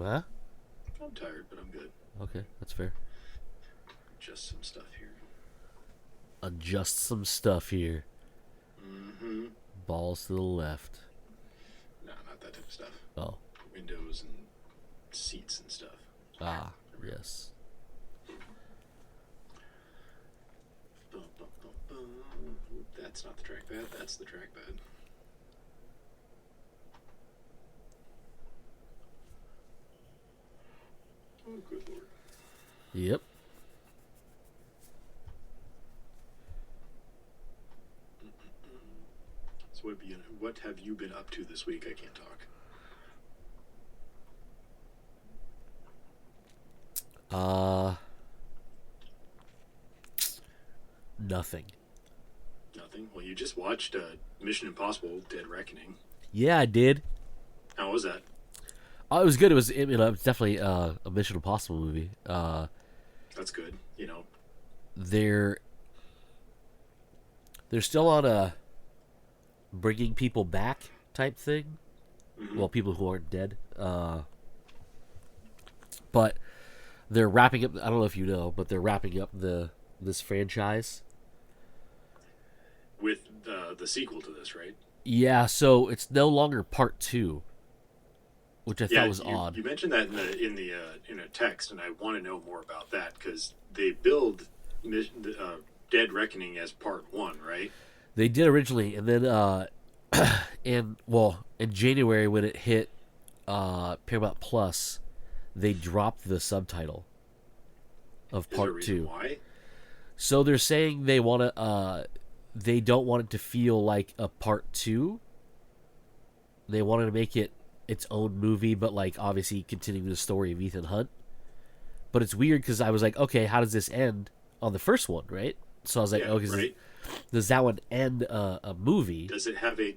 Huh? I'm tired, but I'm good. Okay, that's fair. Just some stuff here. Adjust some stuff here. Mm-hmm. Balls to the left. No, not that type of stuff. Oh. Windows and seats and stuff. Ah, yes. Bum, bum, bum, bum. That's not the trackpad. That's the trackpad. Oh, good lord. Yep. So what have you been up to this week? I can't talk. Nothing. Nothing. Well, you just watched Mission Impossible: Dead Reckoning. Yeah, I did. How was that? Oh, it was good. It was, it's definitely a Mission Impossible movie. That's good. They're still on a bringing people back type thing. Mm-hmm. Well, people who aren't dead. But they're wrapping up. I don't know if you know, but they're wrapping up this franchise. With the sequel to this, right? Yeah, so it's no longer part 2, which I thought was odd. You mentioned that in a text, and I want to know more about that because they billed Dead Reckoning as part 1, right? They did originally, and then in January when it hit Paramount Plus, they dropped the subtitle of Is there a part reason 2. why? So they're saying they want to. They don't want it to feel like a part 2. They wanted to make it its own movie, but like obviously continuing the story of Ethan Hunt. But it's weird because I was like, okay, how does this end on the first one, right? So I was like, Yeah, okay, right. does that one end a movie? Does it have a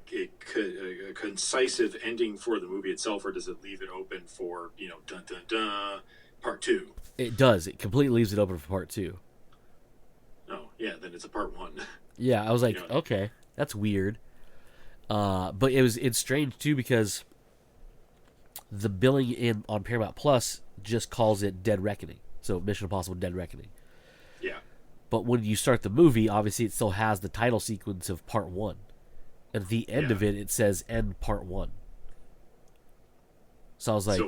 concisive ending for the movie itself, or does it leave it open for dun dun dun part 2? It does. It completely leaves it open for part 2. Oh yeah, then it's a part 1. Yeah, I was like, okay, that's weird. But it's strange too because the billing on Paramount Plus just calls it Dead Reckoning. So Mission Impossible: Dead Reckoning. Yeah. But when you start the movie, obviously it still has the title sequence of part 1. And at the end of it says end part 1. So I was like,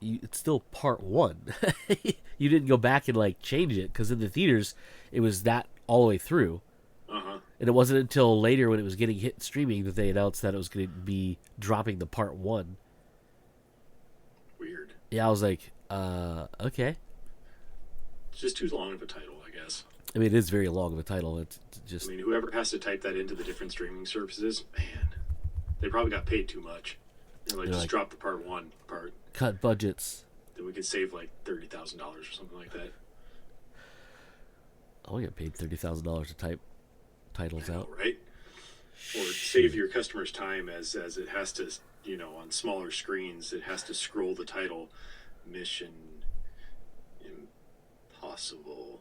it's still part 1. You didn't go back and like change it because in the theaters it was that all the way through. Uh-huh. And it wasn't until later when it was getting hit streaming that they announced that it was going to be dropping the part 1. Weird. Yeah, I was like, okay. It's just too long of a title, I guess. I mean, it is very long of a title. It's just. I mean, whoever has to type that into the different streaming services, man, they probably got paid too much. Just drop the part 1 part. Cut budgets. Then we could save like $30,000 or something like that. I only get paid $30,000 to type titles out, right? Or save your customers time as it has to, on smaller screens, it has to scroll the title, Mission Impossible,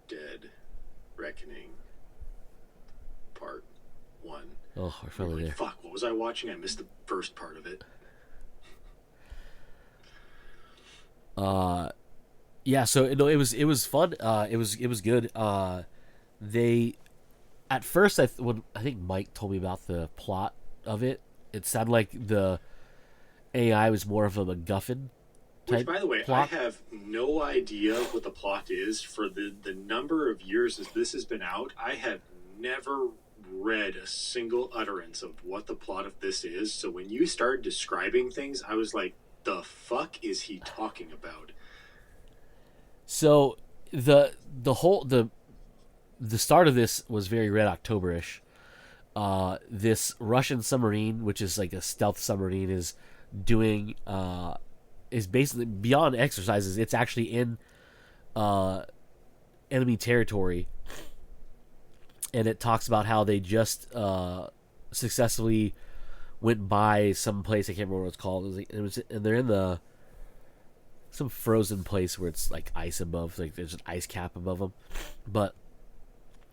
Dead Reckoning, Part 1. Oh, we're finally there. Fuck, what was I watching? I missed the first part of it. Yeah, so it was fun. It was good. They at first I think Mike told me about the plot of it. It sounded like the AI was more of a MacGuffin type. Which, by the way, plot. I have no idea what the plot is for the number of years that this has been out. I have never read a single utterance of what the plot of this is. So when you started describing things, I was like, the fuck is he talking about? So the start of this was very Red October-ish. This Russian submarine, which is like a stealth submarine, is doing is basically beyond exercises. It's actually in enemy territory, and it talks about how they just successfully went by some place. I can't remember what it's called. And they're in some frozen place where it's like ice above, like there's an ice cap above them. But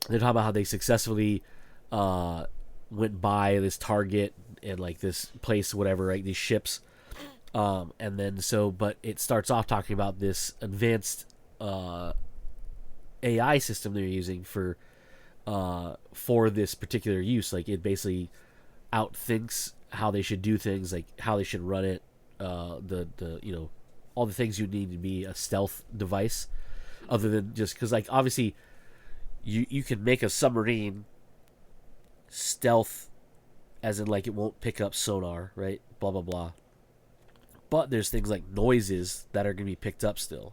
they're talking about how they successfully went by this target and like this place, whatever, right? These ships And then but it starts off talking about this advanced AI system they're using for this particular use. Like it basically outthinks how they should do things, like how they should run it. The all the things you need to be a stealth device, other than just because like obviously you can make a submarine stealth, as in like it won't pick up sonar, right? Blah blah blah. But there's things like noises that are going to be picked up still.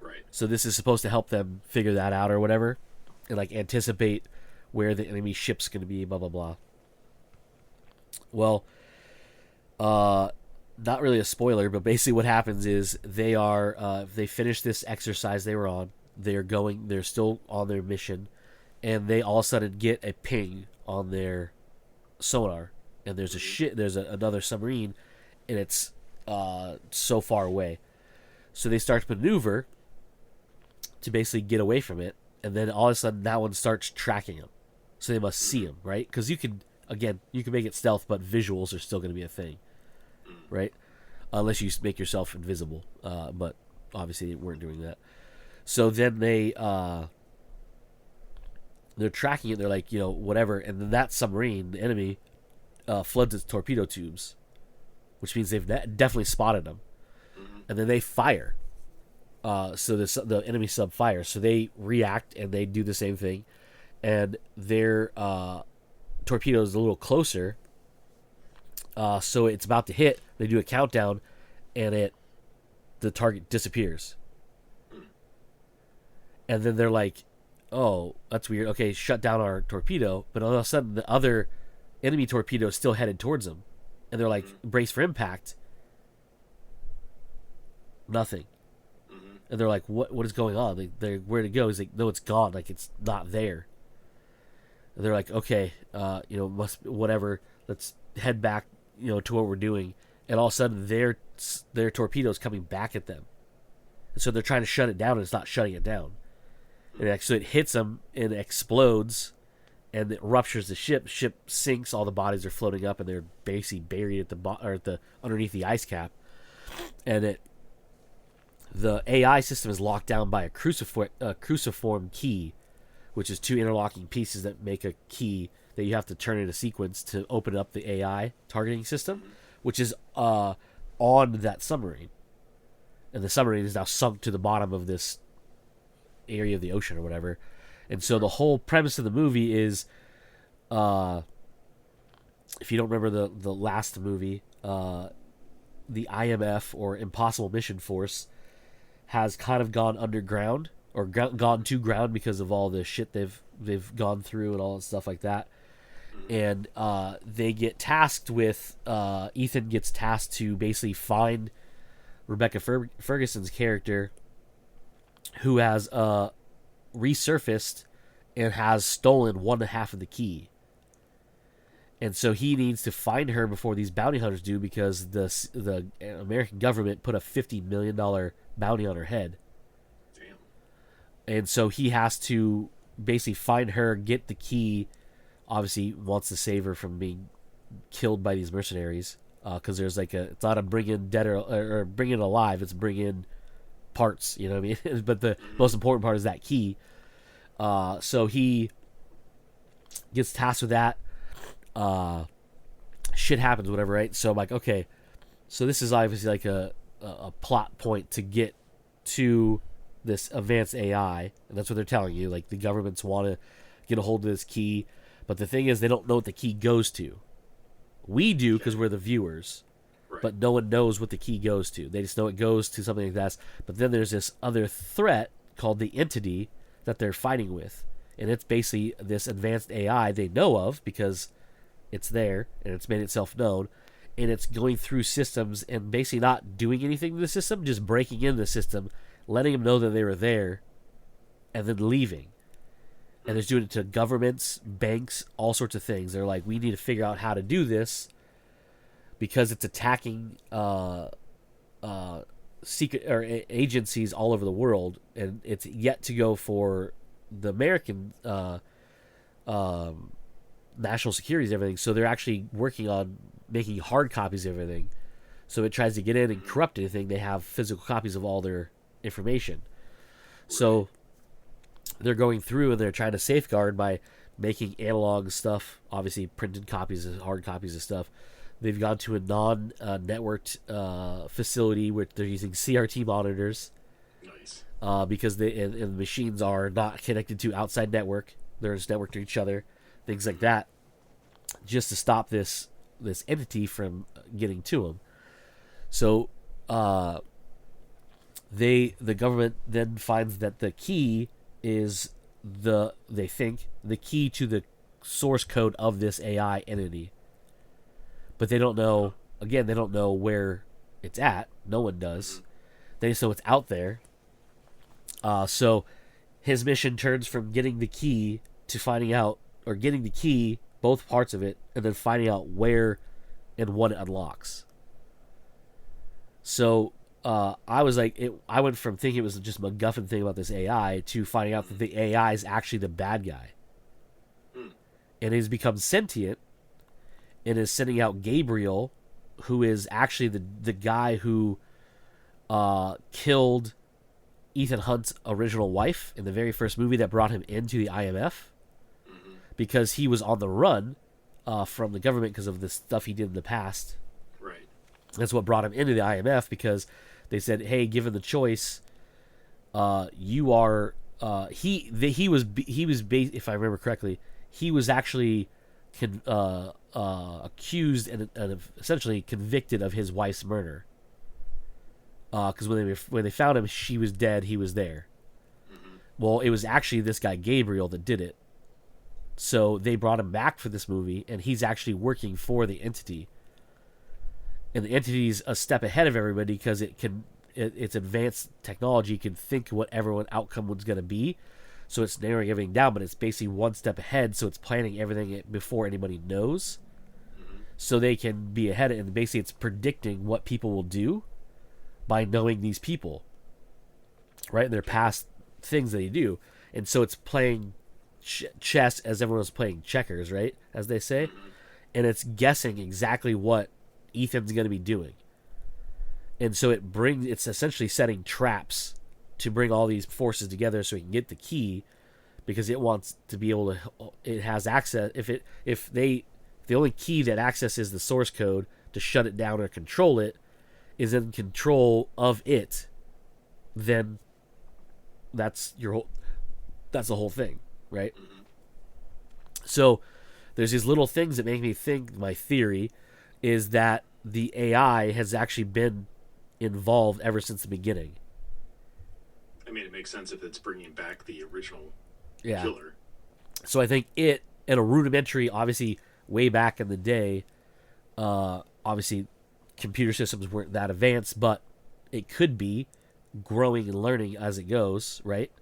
Right. So this is supposed to help them figure that out or whatever, and like anticipate where the enemy ship's going to be. Blah blah blah. Well, not really a spoiler, but basically what happens is they finish this exercise they were on. They're still on their mission, and they all of a sudden get a ping on their sonar, and there's another submarine, and it's so far away. So they start to maneuver to basically get away from it, and then all of a sudden that one starts tracking them. So they must see them, right? Because you can make it stealth, but visuals are still going to be a thing, right? Unless you make yourself invisible. But obviously they weren't doing that. So then they're tracking it. They're like, whatever. And then that submarine, the enemy, floods its torpedo tubes, which means they've definitely spotted them. And then they fire. So the enemy sub fires. So they react and they do the same thing. And their torpedo is a little closer. So it's about to hit. They do a countdown, and the target disappears. And then they're like, "Oh, that's weird. Okay, shut down our torpedo." But all of a sudden, the other enemy torpedo is still headed towards them, and they're like, "Brace for impact." Nothing. And they're like, "What is going on? They're where'd it go?" He's like, "No, it's gone. Like it's not there." And they're like, "Okay, must whatever. Let's head back, to what we're doing." And all of a sudden, their torpedoes coming back at them, and so they're trying to shut it down, and it's not shutting it down. And actually, it hits them and explodes, and it ruptures the ship. The ship sinks. All the bodies are floating up, and they're basically buried at the underneath the ice cap. And the AI system is locked down by a cruciform key, which is two interlocking pieces that make a key that you have to turn in a sequence to open up the AI targeting system, which is on that submarine. And the submarine is now sunk to the bottom of this area of the ocean or whatever. And so the whole premise of the movie is, if you don't remember the last movie, the IMF, or Impossible Mission Force, has kind of gone underground, or gone to ground because of all the shit they've gone through and all that stuff like that. And they get tasked with Ethan gets tasked to basically find Rebecca Ferguson's character, who has resurfaced and has stolen 1.5 of the key. And so he needs to find her before these bounty hunters do, because the American government put a $50 million bounty on her head. Damn. And so he has to basically find her, get the key. Obviously wants to save her from being killed by these mercenaries, because there's like it's not a bring in dead or bring in alive, it's bring in parts, you know what I mean? But the most important part is that key. So he gets tasked with that. Shit happens, whatever, right? So I'm like, okay, so this is obviously like a plot point to get to this advanced AI, and that's what they're telling you. Like, the governments want to get a hold of this key, but the thing is, they don't know what the key goes to. We do, because we're the viewers, Right. but no one knows what the key goes to. They just know it goes to something like that. But then there's this other threat called the entity that they're fighting with, and it's basically this advanced AI they know of because it's there and it's made itself known, and it's going through systems and basically not doing anything to the system, just breaking into the system, letting them know that they were there, and then leaving. And it's doing it to governments, banks, all sorts of things. They're like, we need to figure out how to do this because it's attacking secret or agencies all over the world, and it's yet to go for the American national securities and everything. So they're actually working on making hard copies of everything, So it tries to get in and corrupt anything. They have physical copies of all their information. So they're going through and they're trying to safeguard by making analog stuff, obviously printed copies, hard copies of stuff. They've gone to a non-networked facility where they're using CRT monitors. Nice. Because and the machines are not connected to outside network. They're just networked to each other, things like that, just to stop this entity from getting to them. So the government then finds that the key is they think the key to the source code of this AI entity. But they don't know, again, they don't know where it's at. No one does. So it's out there. So his mission turns from getting the key to finding out, or getting the key, both parts of it, and then finding out where and what it unlocks. So I was like, I went from thinking it was just a MacGuffin thing about this AI to finding out that the AI is actually the bad guy. And he's become sentient and is sending out Gabriel, who is actually the guy who killed Ethan Hunt's original wife in the very first movie that brought him into the IMF, because he was on the run from the government because of the stuff he did in the past. Right. That's what brought him into the IMF, because they said, "Hey, given the choice, you are." He was if I remember correctly, he was actually accused and essentially convicted of his wife's murder. Because when they found him, she was dead. He was there. Well, it was actually this guy Gabriel that did it. So they brought him back for this movie, and he's actually working for the entity. And the entity's a step ahead of everybody because its advanced technology can think what everyone outcome was going to be. So it's narrowing everything down, but it's basically one step ahead. So it's planning everything before anybody knows. So they can be ahead, and basically it's predicting what people will do by knowing these people, right? And their past things that they do. And so it's playing chess as everyone's playing checkers, right? As they say. And it's guessing exactly what Ethan's going to be doing. And so it's essentially setting traps to bring all these forces together so he can get the key, because it wants to be able to, it has access, if the only key that accesses the source code to shut it down or control it is in control of it, then that's the whole thing, right? So there's these little things that make me think, my theory is that the AI has actually been involved ever since the beginning. I mean, it makes sense if it's bringing back the original killer. So I think it, in a rudimentary, obviously way back in the day, obviously computer systems weren't that advanced, but it could be growing and learning as it goes, right?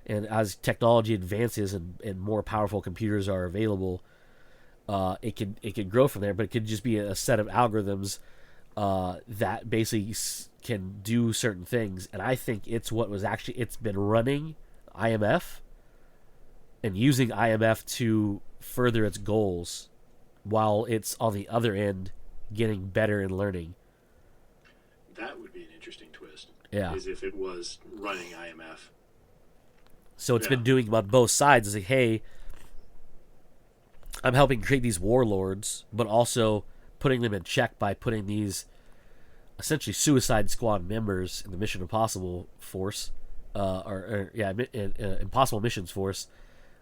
And as technology advances and more powerful computers are available, it can grow from there. But it could just be a set of algorithms that basically can do certain things. And I think it's been running IMF and using IMF to further its goals, while it's on the other end getting better and learning. That would be an interesting twist. Yeah. Is if it was running IMF. So it's been doing on both sides. It's like, hey, I'm helping create these warlords, but also putting them in check by putting these essentially Suicide Squad members in the Mission Impossible force, Impossible Missions force,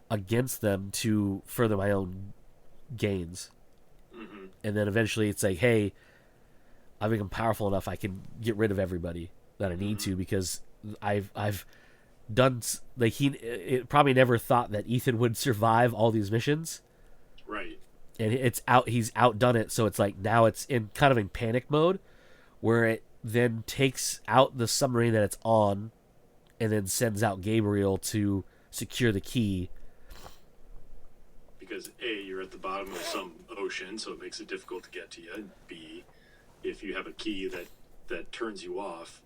against them to further my own gains. And then eventually it's like, hey, I've become powerful enough, I can get rid of everybody that I need to, because I've done, like, it probably never thought that Ethan would survive all these missions, right? And he's outdone it. So it's like now it's in kind of in panic mode, where it then takes out the submarine that it's on, and then sends out Gabriel to secure the key. Because A, you're at the bottom of some ocean, so it makes it difficult to get to you. And B, if you have a key that turns you off,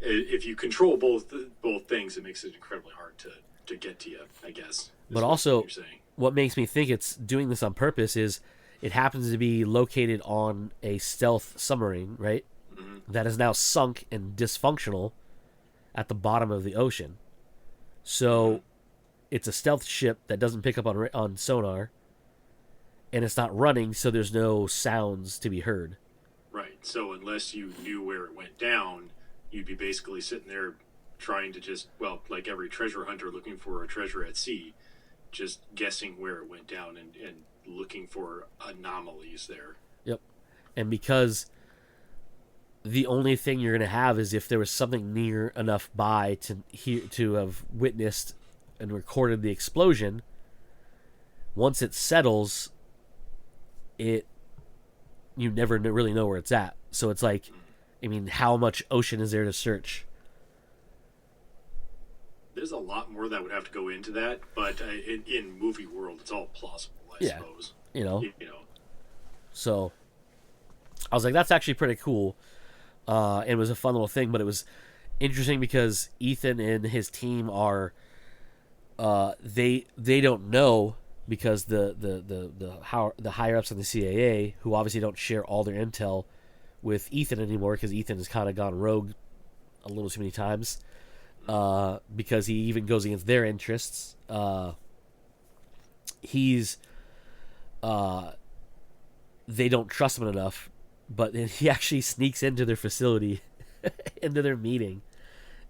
if you control both things, it makes it incredibly hard to get to you, I guess. But also, what makes me think it's doing this on purpose is It happens to be located on a stealth submarine, right? Mm-hmm. That is now sunk and dysfunctional at the bottom of the ocean. Mm-hmm. So it's a stealth ship that doesn't pick up on sonar, and it's not running, so there's no sounds to be heard. Right. So unless you knew where it went down, you'd be basically sitting there trying to just, well, like every treasure hunter looking for a treasure at sea, just guessing where it went down and looking for anomalies there. Yep. And because the only thing you're going to have is if there was something near enough by to have witnessed and recorded the explosion. Once it settles, it you never really know where it's at. So it's like, I mean, how much ocean is there to search? There's a lot more that would have to go into that, but in movie world, it's all plausible, I Yeah, suppose. you know. You know, So I was like, that's actually pretty cool. It was a fun little thing, but it was interesting because Ethan and his team are they don't know because the higher ups in the CAA, who obviously don't share all their intel with Ethan anymore because Ethan has kind of gone rogue a little too many times, because he even goes against their interests. He's They don't trust him enough, but he actually sneaks into their facility, into their meeting,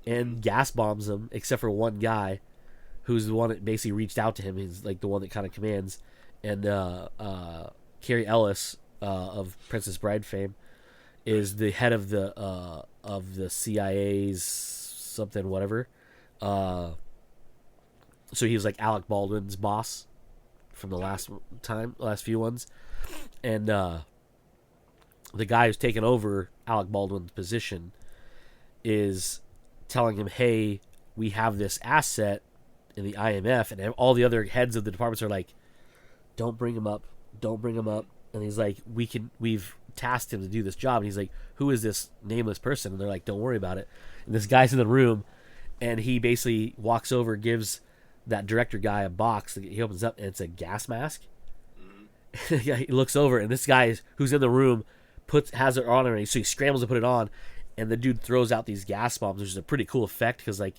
and gas bombs them, except for one guy, who's the one that basically reached out to him. He's like the one that kind of commands, and Carrie Ellis, of Princess Bride fame, is the head of the CIA's something whatever. So he was like Alec Baldwin's boss from the last few ones, and the guy who's taken over Alec Baldwin's position is telling him, "Hey, we have this asset in the IMF," and all the other heads of the departments are like, "Don't bring him up, don't bring him up." And he's like, "We've tasked him to do this job," and he's like, "Who is this nameless person?" And they're like, "Don't worry about it." And this guy's in the room, and he basically walks over, gives that director guy a box. He opens up, and it's a gas mask. mm-hmm. He looks over, and this guy who's in the room has it on already, so he scrambles to put it on, and the dude throws out these gas bombs, which is a pretty cool effect because like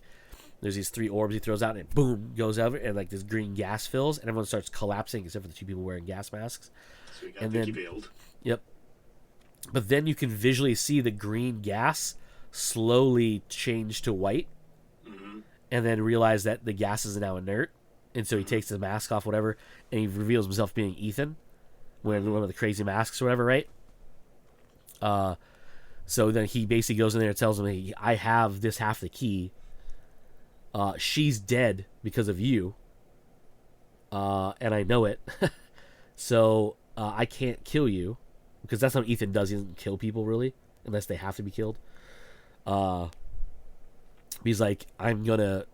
there's these 3 orbs he throws out, and it boom goes over, and like this green gas fills, and everyone starts collapsing except for the 2 people wearing gas masks. So we got And Vicky then, Veiled. yep. But then you can visually see the green gas slowly change to white, Mm-hmm. and then realize that the gas is now inert, and so he Mm-hmm. takes his mask off, whatever, and he reveals himself being Ethan, wearing one of the crazy masks or whatever, right? So then he basically goes in there and tells him, "Hey, I have this half the key. She's dead because of you, and I know it. So I can't kill you, because that's what Ethan does. He doesn't kill people really unless they have to be killed. He's like, I'm gonna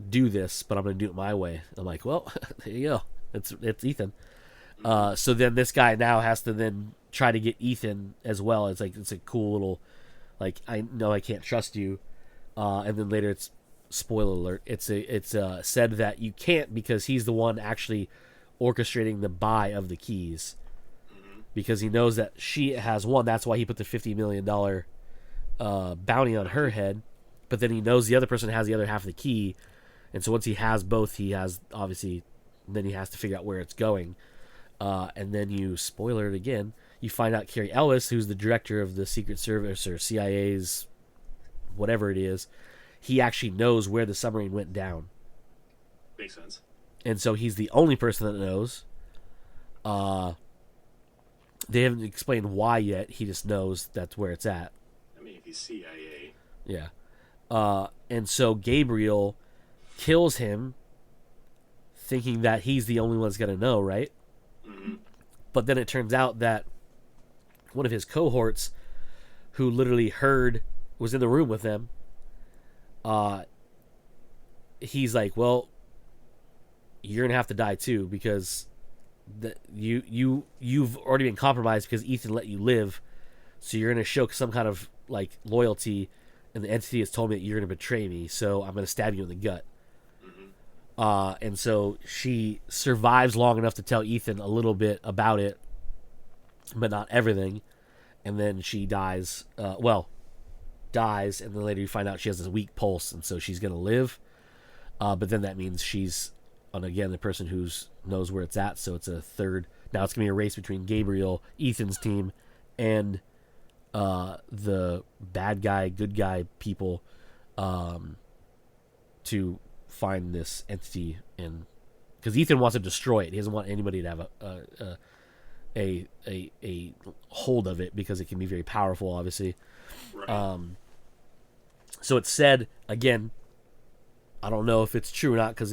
do this, but I'm gonna do it my way." I'm like, well, there you go. It's Ethan. So then this guy now has to then try to get Ethan as well. It's like, it's a cool little, like, I know I can't trust you, and then later it's, spoiler alert, it's said that you can't because he's the one actually orchestrating the buy of the keys, because he knows that she has one. That's why he put the $50 million bounty on her head. But then he knows the other person has the other half of the key, and so once he has both, he has, obviously, then he has to figure out where it's going. And then you, spoiler it again, you find out Carrie Ellis, who's the director of the Secret Service or CIA's whatever it is, he actually knows where the submarine went down. Makes sense. And so he's the only person that knows. They haven't explained why yet. He just knows that's where it's at. I mean, if he's CIA. Yeah. And so Gabriel kills him, thinking that he's the only one that's going to know, right? Mm-hmm. But then it turns out that one of his cohorts, who literally was in the room with them, he's like, well, you're gonna have to die too, because you've already been compromised because Ethan let you live, so you're gonna show some kind of like loyalty, and the entity has told me that you're gonna betray me, so I'm gonna stab you in the gut. Mm-hmm. And so she survives long enough to tell Ethan a little bit about it, but not everything. And then she dies. Dies, and then later you find out she has this weak pulse, and so she's gonna live. But then that means she's, and again, the person who knows where it's at. So it's a third. Now it's gonna be a race between Gabriel, Ethan's team, and the bad guy, good guy people, to find this entity, and because Ethan wants to destroy it, he doesn't want anybody to have a hold of it because it can be very powerful, obviously. Right. So it's said again. I don't know if it's true or not because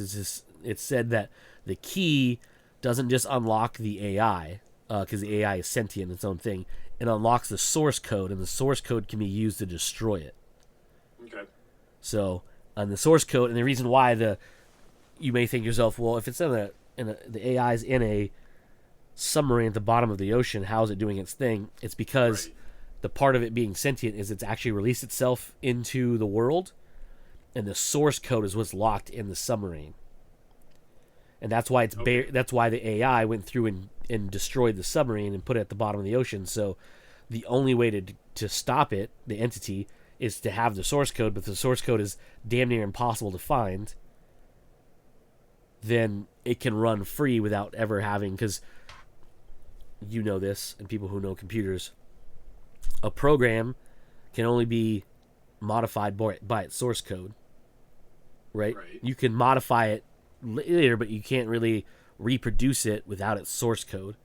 it's said that the key doesn't just unlock the AI because the AI is sentient, its own thing. It unlocks the source code, and the source code can be used to destroy it. Okay. So, on the source code, and the reason why you may think to yourself, well, if it's the AI's in a submarine at the bottom of the ocean, how is it doing its thing? It's because Right. the part of it being sentient is it's actually released itself into the world, and the source code is what's locked in the submarine. And that's why that's why the AI went through and destroyed the submarine and put it at the bottom of the ocean. So the only way to stop it, the entity, is to have the source code, but the source code is damn near impossible to find. Then it can run free without ever having, because you know this, and people who know computers, a program can only be modified by its source code, right? You can modify it later, but you can't really reproduce it without its source code.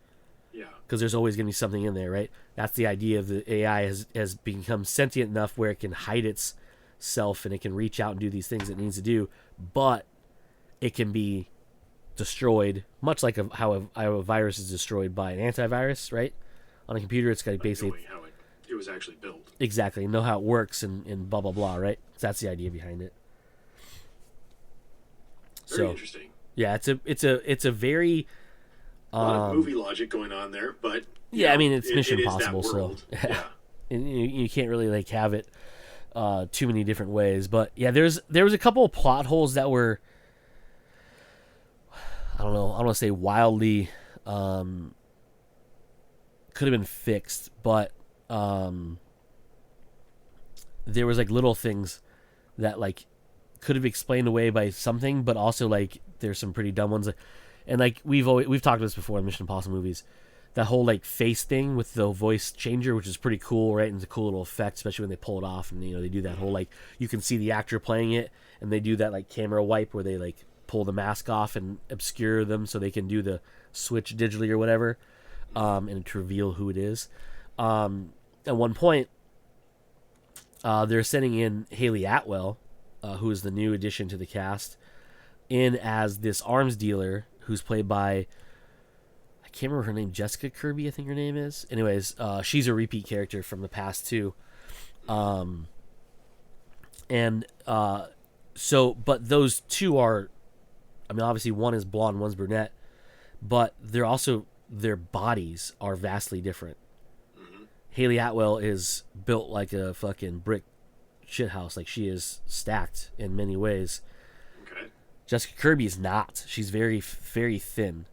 Yeah. Because there's always going to be something in there, right? That's the idea of the AI has become sentient enough where it can hide itself and it can reach out and do these things it needs to do, but it can be destroyed, much like how a virus is destroyed by an antivirus, right? On a computer, it's got to basically knowing how it was actually built. Exactly, know how it works and blah blah blah, right? So that's the idea behind it. Very interesting. Yeah, it's a very a lot of movie logic going on there, but yeah, I mean it's Mission it Impossible, so yeah. And you can't really like have it too many different ways. But yeah, there was a couple of plot holes that were, I don't know, I don't want to say wildly could have been fixed, but there was like little things that like could have explained away by something, but also like there's some pretty dumb ones. And like we've talked about this before in Mission Impossible movies, that whole like face thing with the voice changer, which is pretty cool, right? And it's a cool little effect, especially when they pull it off, and they do that whole like you can see the actor playing it, and they do that like camera wipe where they like pull the mask off and obscure them so they can do the switch digitally or whatever, and to reveal who it is. At one point, they're sending in Haley Atwell, who is the new addition to the cast, in as this arms dealer who's played by, I can't remember her name, Jessica Kirby, I think her name is. Anyways, she's a repeat character from the past too. But those two are, I mean, obviously one is blonde, one's brunette, but their bodies are vastly different. Haley Atwell is built like a fucking brick shithouse. Like, she is stacked in many ways. Okay. Jessica Kirby is not. She's very, very thin.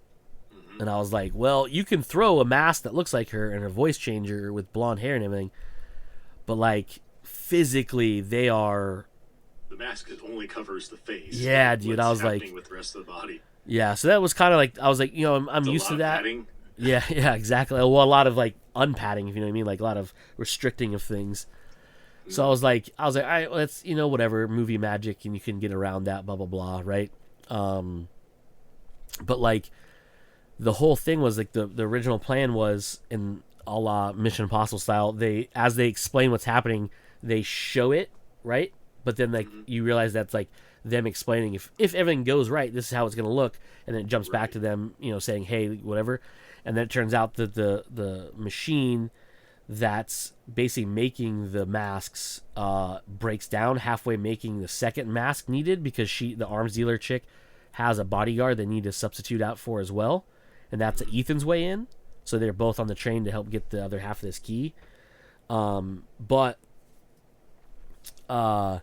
And I was like, well, you can throw a mask that looks like her and a voice changer with blonde hair and everything, but like physically they are. The mask only covers the face. Yeah, dude. I was like, with the rest of the body. Yeah, so that was kind of like, I was like, I'm used to that. Padding. Yeah, exactly. Well, a lot of like unpadding, if you know what I mean, like a lot of restricting of things. So I was like, all right, let's, whatever, movie magic, and you can get around that, blah blah blah, right? But like, the whole thing was like the original plan was in a la Mission Impossible style. As they explain what's happening, they show it, right? But then like you realize that's like them explaining if everything goes right, this is how it's going to look, and then it jumps back to them, saying, hey, whatever. And then it turns out that the machine that's basically making the masks breaks down halfway making the second mask needed, because the arms dealer chick has a bodyguard they need to substitute out for as well, and that's Ethan's way in. So they're both on the train to help get the other half of this key. But the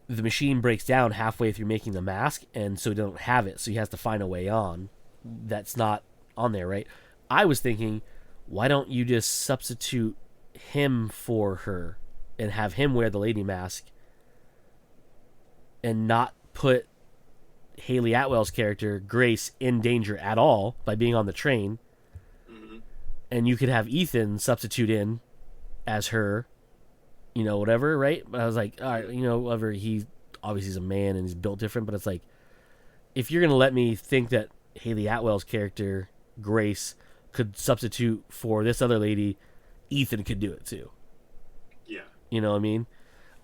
machine breaks down halfway through making the mask, and so they don't have it, so he has to find a way on that's not on there, right? I was thinking, why don't you just substitute him for her and have him wear the lady mask and not put Haley Atwell's character, Grace, in danger at all by being on the train. Mm-hmm. And you could have Ethan substitute in as her, whatever, right? But I was like, all right, whatever. He obviously is a man and he's built different, but it's like, if you're going to let me think that Haley Atwell's character, Grace, could substitute for this other lady, Ethan could do it too. Yeah. You know what I mean?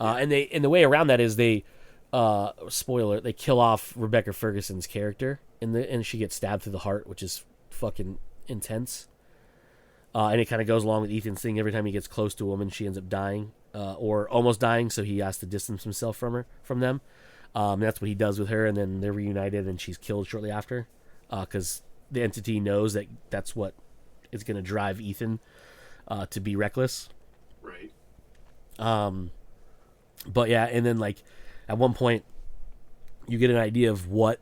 And the way around that is they, spoiler, they kill off Rebecca Ferguson's character and she gets stabbed through the heart, which is fucking intense. And it kind of goes along with Ethan's thing. Every time he gets close to a woman, she ends up dying, or almost dying. So he has to distance himself from them. That's what he does with her, and then they're reunited, and she's killed shortly after, because the entity knows that that's what is going to drive Ethan to be reckless. Right. But yeah, and then like at one point, you get an idea of what.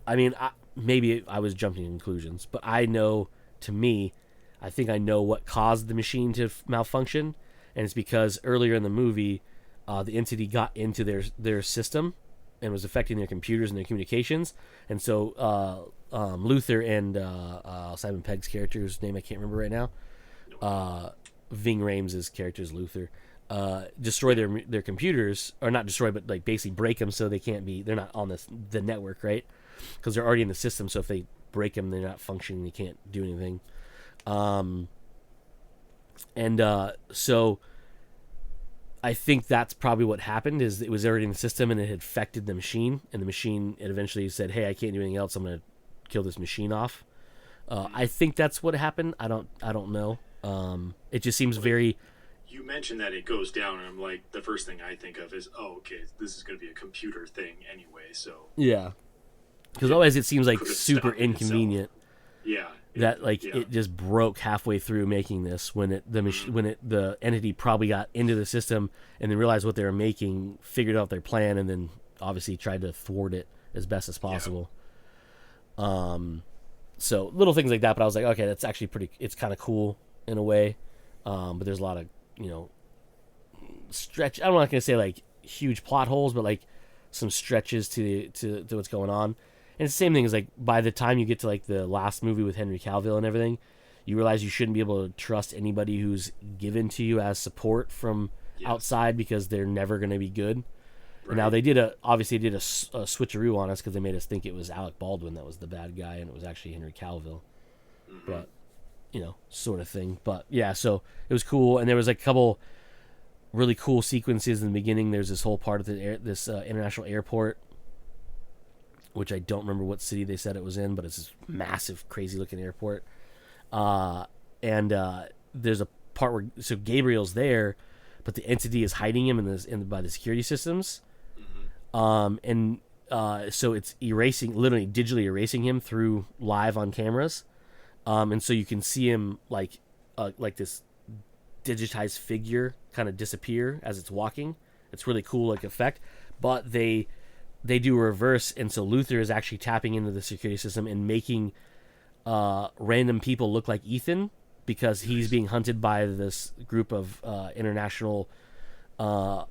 I mean, maybe I was jumping to conclusions, but I know, to me, I think I know what caused the machine to malfunction, and it's because earlier in the movie, the entity got into their system and was affecting their computers and their communications, and so Luther and Simon Pegg's character, whose name I can't remember right now, Ving Rhames' character is Luther, destroy their computers, or not destroy, but like basically break them so they're not on the network, right? Because they're already in the system, so if they break them, they're not functioning, they can't do anything. So I think that's probably what happened, is it was already in the system and it had affected the machine, and the machine eventually said, hey, I can't do anything else, I'm going to kill this machine off. I think that's what happened. I don't know. It just seems very... You mentioned that it goes down, and I'm like, the first thing I think of is, oh, okay, this is going to be a computer thing anyway, so... Yeah. Because otherwise it seems like super inconvenient. Yeah. It just broke halfway through making this, when the entity probably got into the system and then realized what they were making, figured out their plan, and then obviously tried to thwart it as best as possible. Yeah. So little things like that, but I was like, okay, that's actually it's kind of cool in a way. But there's a lot of, stretch. I'm not going to say like huge plot holes, but like some stretches to what's going on. And it's the same thing as like by the time you get to like the last movie with Henry Cavill and everything, you realize you shouldn't be able to trust anybody who's given to you as support from outside, because they're never going to be good. Right. And now they obviously did a switcheroo on us, because they made us think it was Alec Baldwin that was the bad guy, and it was actually Henry Cavill. Mm-hmm. But sort of thing. But yeah, so it was cool, and there was like a couple really cool sequences in the beginning. There's this whole part of this international airport, which I don't remember what city they said it was in, but it's this massive, crazy-looking airport. And there's a part where Gabriel's there, but the entity is hiding him by the security systems. Mm-hmm. So it's literally digitally erasing him through live on cameras. And so you can see him like this digitized figure kind of disappear as it's walking. It's really cool, like effect. But they do a reverse, and so Luther is actually tapping into the security system and making random people look like Ethan, because he's being hunted by this group of international. I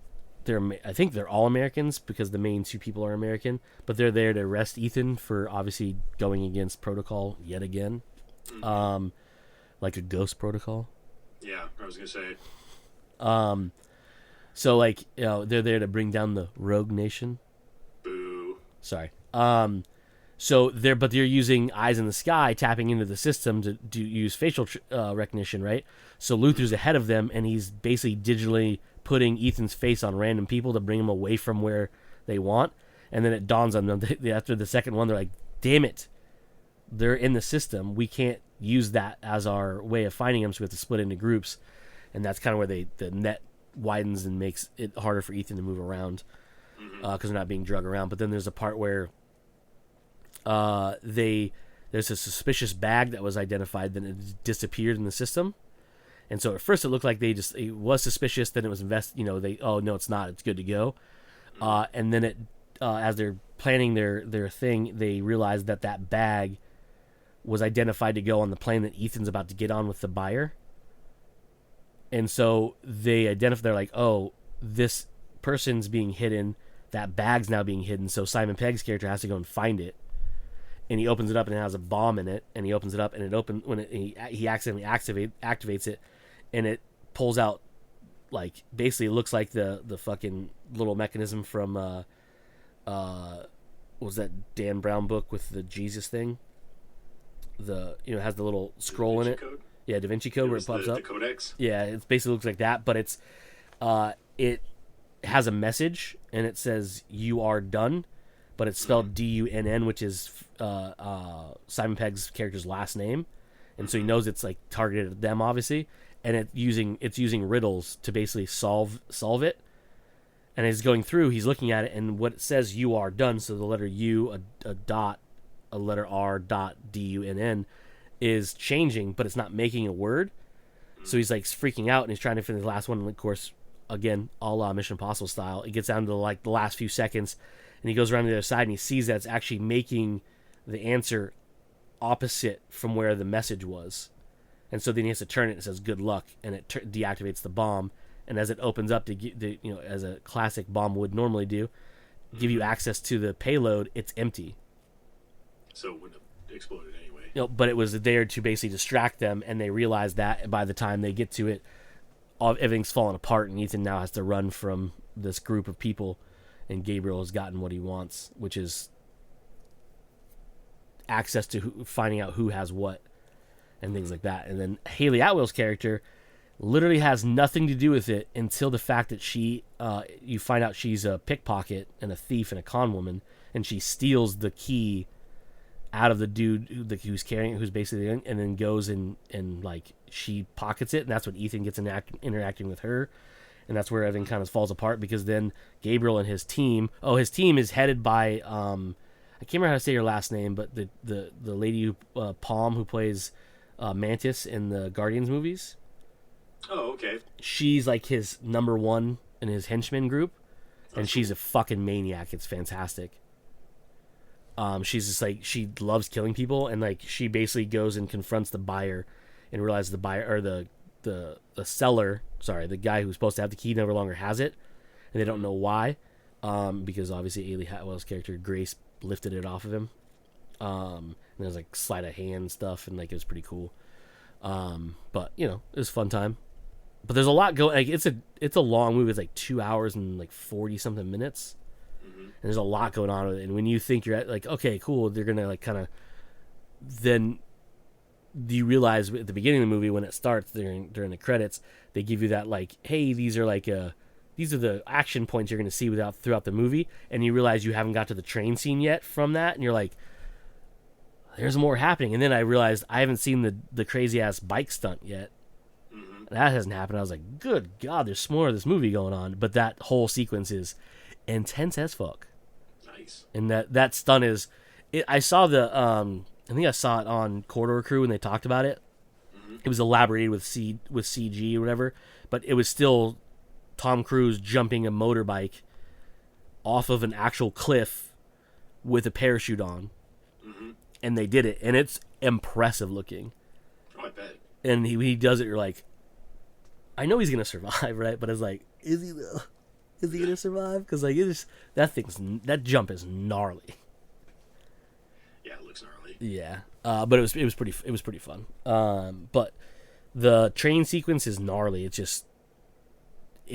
think they're all Americans, because the main two people are American, but they're there to arrest Ethan for obviously going against protocol yet again, like a ghost protocol. Yeah, I was gonna say. So like they're there to bring down the Rogue Nation. Boo. Sorry. So they're using eyes in the sky, tapping into the system to use facial recognition, right? So Luther's ahead of them, and he's basically digitally putting Ethan's face on random people to bring them away from where they want. And then it dawns on them after the second one, they're like, "Damn it, they're in the system. We can't use that as our way of finding them, so we have to split into groups." And that's kind of where the net widens and makes it harder for Ethan to move around, because they're not being drug around. But then there's a part where there's a suspicious bag that was identified, then it disappeared in the system. And so at first it looked like it was suspicious, then it was no, it's not, it's good to go. And then as they're planning their thing, they realized that bag was identified to go on the plane that Ethan's about to get on with the buyer. And so they're like, oh, this person's being hidden, that bag's now being hidden, so Simon Pegg's character has to go and find it. And he opens it up and it has a bomb in it, and he opens it up and he accidentally activates it, and it pulls out, like, basically it looks like the fucking little mechanism from what was that Dan Brown book with the Jesus thing? It has the little scroll in it. Code? Yeah, Da Vinci Code, where it pops up. The Codex? Yeah, it basically looks like that, but it has a message, and it says, "You are done," but it's spelled DUNN, which is Simon Pegg's character's last name, and so he knows it's like targeted at them, obviously, and it's using riddles to basically solve it. And as he's going through, he's looking at it, and what it says, "You are done," so the letter U, a dot, a letter R, dot, DUNN, is changing, but it's not making a word. So he's like freaking out, and he's trying to finish the last one. And of course, again, a la Mission Impossible style, it gets down to like the last few seconds, and he goes around to the other side, and he sees that it's actually making the answer opposite from where the message was. And so then he has to turn it, and it says "good luck," and it deactivates the bomb. And as it opens up as a classic bomb would normally do, give you access to the payload, it's empty. So it wouldn't have exploded anyway. But it was there to basically distract them, and they realize that by the time they get to it, everything's falling apart, and Ethan now has to run from this group of people, and Gabriel has gotten what he wants, which is access to finding out who has what, and things like that. And then Haley Atwell's character literally has nothing to do with it until the fact that you find out she's a pickpocket and a thief and a con woman, and she steals the key out of the dude who's carrying it, who's basically in, and then goes and like she pockets it, and that's when Ethan gets interacting with her, and that's where everything kind of falls apart, because then Gabriel and his team is headed by I can't remember how to say her last name, but the lady Palm who plays Mantis in the Guardians movies. Oh, okay. She's like his number one in his henchman group, and That's she's a fucking maniac. It's fantastic. She's just like, she loves killing people, and like she basically goes and confronts the buyer and realizes the buyer, or the seller, sorry, the guy who's supposed to have the key no longer has it, and they don't know why, because obviously Ailey Hatwell's character Grace lifted it off of him, and there's like sleight of hand stuff, and like it was pretty cool. But it was a fun time. But there's a lot going. Like it's a long movie. It's like 2 hours and like 40 something minutes. And there's a lot going on with it. And when you think you're at like, okay, cool, they're gonna like kind of, then you realize at the beginning of the movie when it starts during the credits, they give you that like, hey, these are the action points you're gonna see throughout the movie, and you realize you haven't got to the train scene yet from that, and you're like, there's more happening. And then I realized I haven't seen the crazy ass bike stunt yet. That hasn't happened. I was like, good God, there's more of this movie going on. But that whole sequence is intense as fuck. Nice. And that stunt is, I saw I think I saw it on Corridor Crew when they talked about it. It was elaborated with CG or whatever, but it was still Tom Cruise jumping a motorbike off of an actual cliff with a parachute on. And they did it, and it's impressive looking. Oh, I bet. And he does it, you're like, I know he's gonna survive, right? But it's like, is he though? Is he gonna survive? Because like that jump is gnarly. Yeah, it looks gnarly. Yeah, but it was pretty fun. But the train sequence is gnarly. It's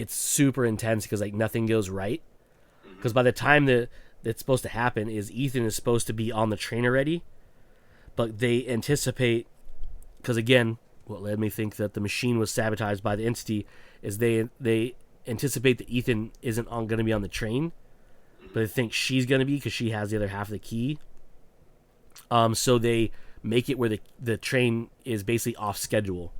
super intense because like nothing goes right. Because by the time that it's supposed to happen is Ethan is supposed to be on the train already, but they anticipate, because again, what led me think that the machine was sabotaged by the entity is they anticipate that Ethan isn't going to be on the train, but they think she's going to be because she has the other half of the key. So they make it where the train is basically off schedule.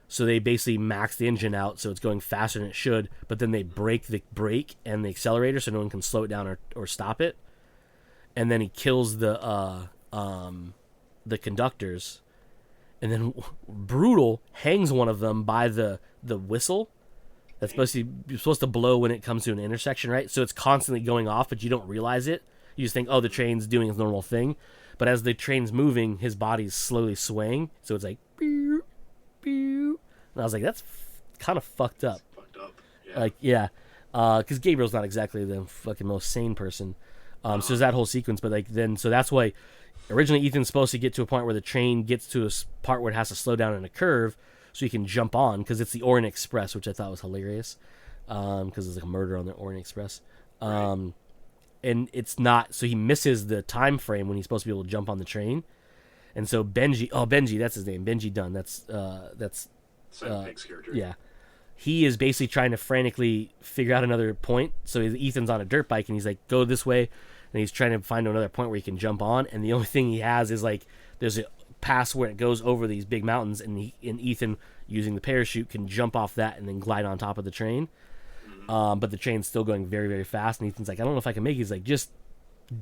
So they basically max the engine out so it's going faster than it should, but then they break the brake and the accelerator so no one can slow it down or stop it. And then he kills the conductors. And then Brutal hangs one of them by the whistle that's supposed to blow when it comes to an intersection, right? So it's constantly going off, but you don't realize it. You just think, oh, the train's doing its normal thing. but as the train's moving, his body's slowly swaying, so it's like, pew, pew. And I was like, that's kind of fucked up. Fucked up. Yeah. Like, yeah, because Gabriel's not exactly the fucking most sane person. So there's that whole sequence, but like then, so that's why originally Ethan's supposed to get to a point where the train gets to a part where it has to slow down in a curve so he can jump on, because it's the Orient Express, which I thought was hilarious, because there's like a murder on the Orient Express. Right. And it's not, so he misses the time frame when he's supposed to be able to jump on the train. And so Benji, that's his name, Benji Dunn, that's Simon Pegg's character. yeah, he is basically trying to frantically figure out another point. So Ethan's on a dirt bike and he's like, go this way, and he's trying to find another point where he can jump on, and the only thing he has is like, there's a pass where it goes over these big mountains, and Ethan, using the parachute, can jump off that and then glide on top of the train. But the train's still going very, very fast, and Ethan's like, I don't know if I can make it. He's like, just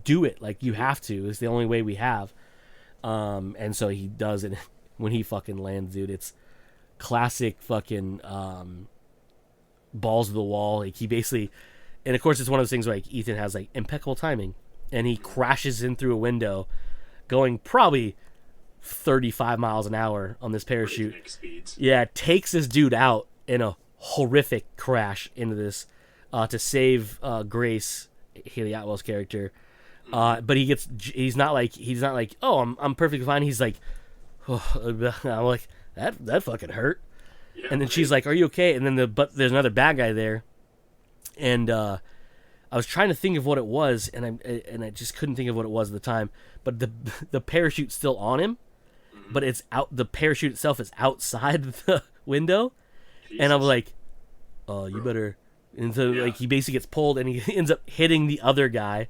do it. Like, you have to. It's the only way we have. And so he does it. When he fucking lands, dude, it's classic fucking balls to the wall. Like, he basically, and of course it's one of those things where like Ethan has like impeccable timing, and he crashes in through a window going probably 35 miles an hour on this parachute. Yeah, takes this dude out in a horrific crash into this to save Grace, Haley Atwell's character. But he's not like, oh, I'm perfectly fine. He's like, oh, I'm like, that fucking hurt. Yeah, and then she's like, are you okay? And then but there's another bad guy there, and I was trying to think of what it was, and I just couldn't think of what it was at the time. But the parachute's still on him, but it's out. The parachute itself is outside the window. Jesus. And I was like, oh, you better. And so like he basically gets pulled, and he ends up hitting the other guy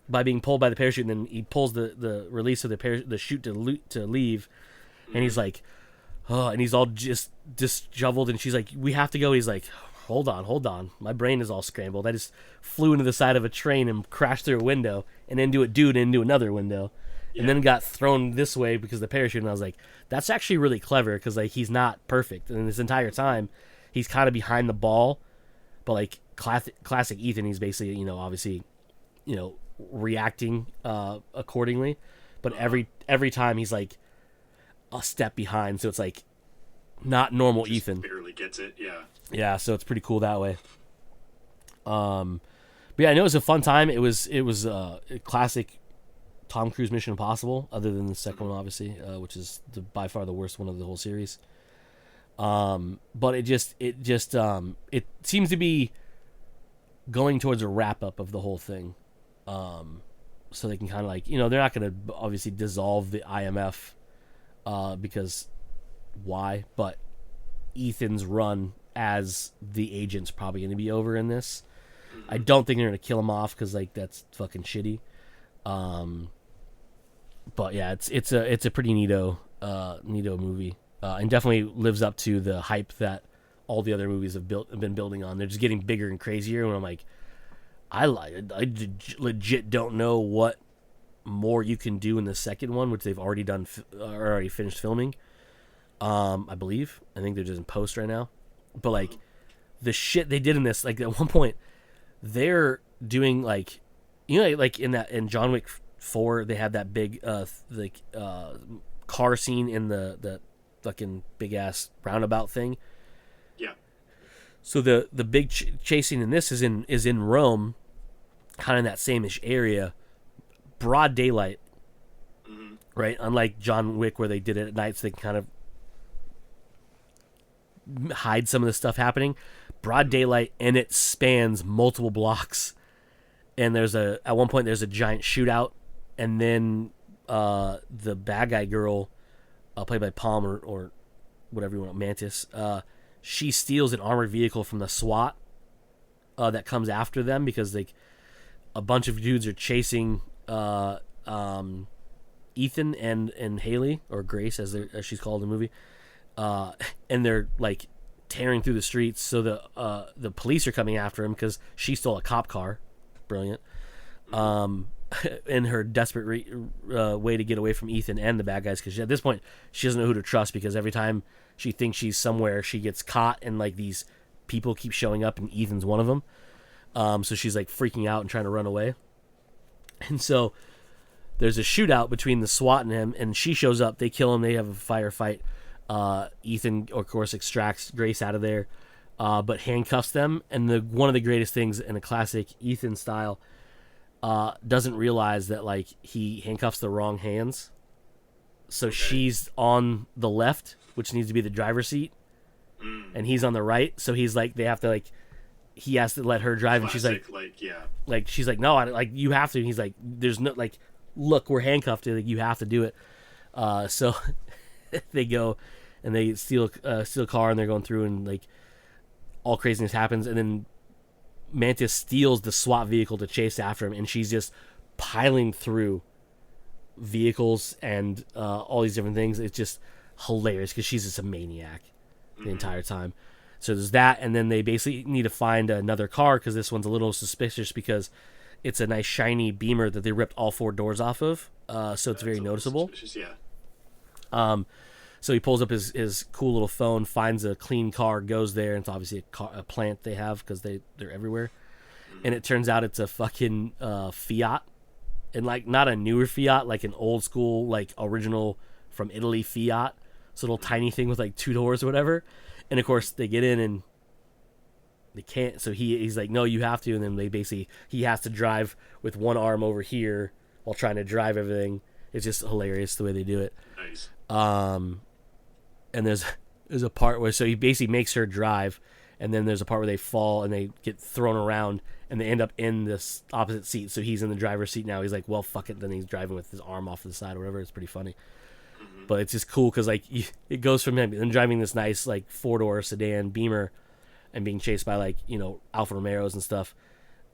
by being pulled by the parachute, and then he pulls the release of the chute to leave, and he's like, oh, and he's all just disheveled, and she's like, we have to go. He's like, hold on, my brain is all scrambled. I just flew into the side of a train and crashed through a window, and into a dude into another window, and then got thrown this way because of the parachute. And I was like, that's actually really clever, because like he's not perfect, and this entire time he's kind of behind the ball, but like classic Ethan, he's basically, obviously, reacting accordingly, but every time he's like a step behind, so it's like not normal. Just Ethan barely gets it. Yeah, so it's pretty cool that way. But yeah, I know it was a fun time. It was a classic Tom Cruise Mission Impossible, other than the second one, obviously, which is by far the worst one of the whole series. But it seems to be going towards a wrap up of the whole thing. So they can kind of like, they're not going to obviously dissolve the IMF, because why? But Ethan's run as the agent's probably going to be over in this. I don't think they're going to kill him off, because like that's fucking shitty. But yeah, it's a pretty neato movie, and definitely lives up to the hype that all the other movies have been building on. They're just getting bigger and crazier. And I'm like, I legit don't know what more you can do in the second one, which they've already already finished filming. I believe. I think they're just in post right now. But like the shit they did in this, like at one point, they're doing like, like in John Wick 4, they had that big car scene in the fucking big ass roundabout thing. Yeah. So the big chasing in this is in Rome, kind of in that same-ish area, broad daylight, right? Unlike John Wick, where they did it at night, so they can kind of hide some of the stuff happening. Broad daylight, and it spans multiple blocks. And at one point there's a giant shootout, and then the bad guy girl, played by Palm or whatever you want, Mantis, she steals an armored vehicle from the SWAT that comes after them, because like a bunch of dudes are chasing Ethan and Haley, or Grace as she's called in the movie, and they're like tearing through the streets. So the police are coming after him because she stole a cop car. Brilliant. In her desperate way to get away from Ethan and the bad guys, because at this point she doesn't know who to trust, because every time she thinks she's somewhere, she gets caught, and like these people keep showing up, and Ethan's one of them. So she's like freaking out and trying to run away. And so there's a shootout between the SWAT and him, and she shows up. They kill him. They have a firefight. Ethan, of course, extracts Grace out of there, but handcuffs them. And one of the greatest things in a classic Ethan style, doesn't realize that like he handcuffs the wrong hands. So she's on the left, which needs to be the driver's seat, and he's on the right. So he's like, they have to like, he has to let her drive, Classic, and she's like, no, you have to. And he's like, there's no like, look, we're handcuffed. Like, you have to do it. So they go and they steal a car, and they're going through, and like all craziness happens, and then Mantis steals the SWAT vehicle to chase after him, and she's just piling through vehicles and all these different things. It's just hilarious because she's just a maniac the entire time. So there's that, and then they basically need to find another car because this one's a little suspicious because it's a nice shiny Beamer that they ripped all 4 doors off of. So it's very noticeable. Yeah. So he pulls up his cool little phone, finds a clean car, goes there, and it's obviously a plant they have because they're everywhere. And it turns out it's a fucking Fiat. And like not a newer Fiat, like an old school, like original from Italy Fiat. It's a little tiny thing with like 2 doors or whatever. And of course they get in and they can't. So he's like, no, you have to. And then he has to drive with one arm over here while trying to drive everything. It's just hilarious the way they do it. Nice. And there's a part where, so he basically makes her drive, and then there's a part where they fall and they get thrown around and they end up in this opposite seat. So he's in the driver's seat now. He's like, well, fuck it. Then he's driving with his arm off to the side or whatever. It's pretty funny. But it's just cool because like it goes from him driving this nice like 4-door sedan Beamer and being chased by like, you know, Alfa Romeos and stuff,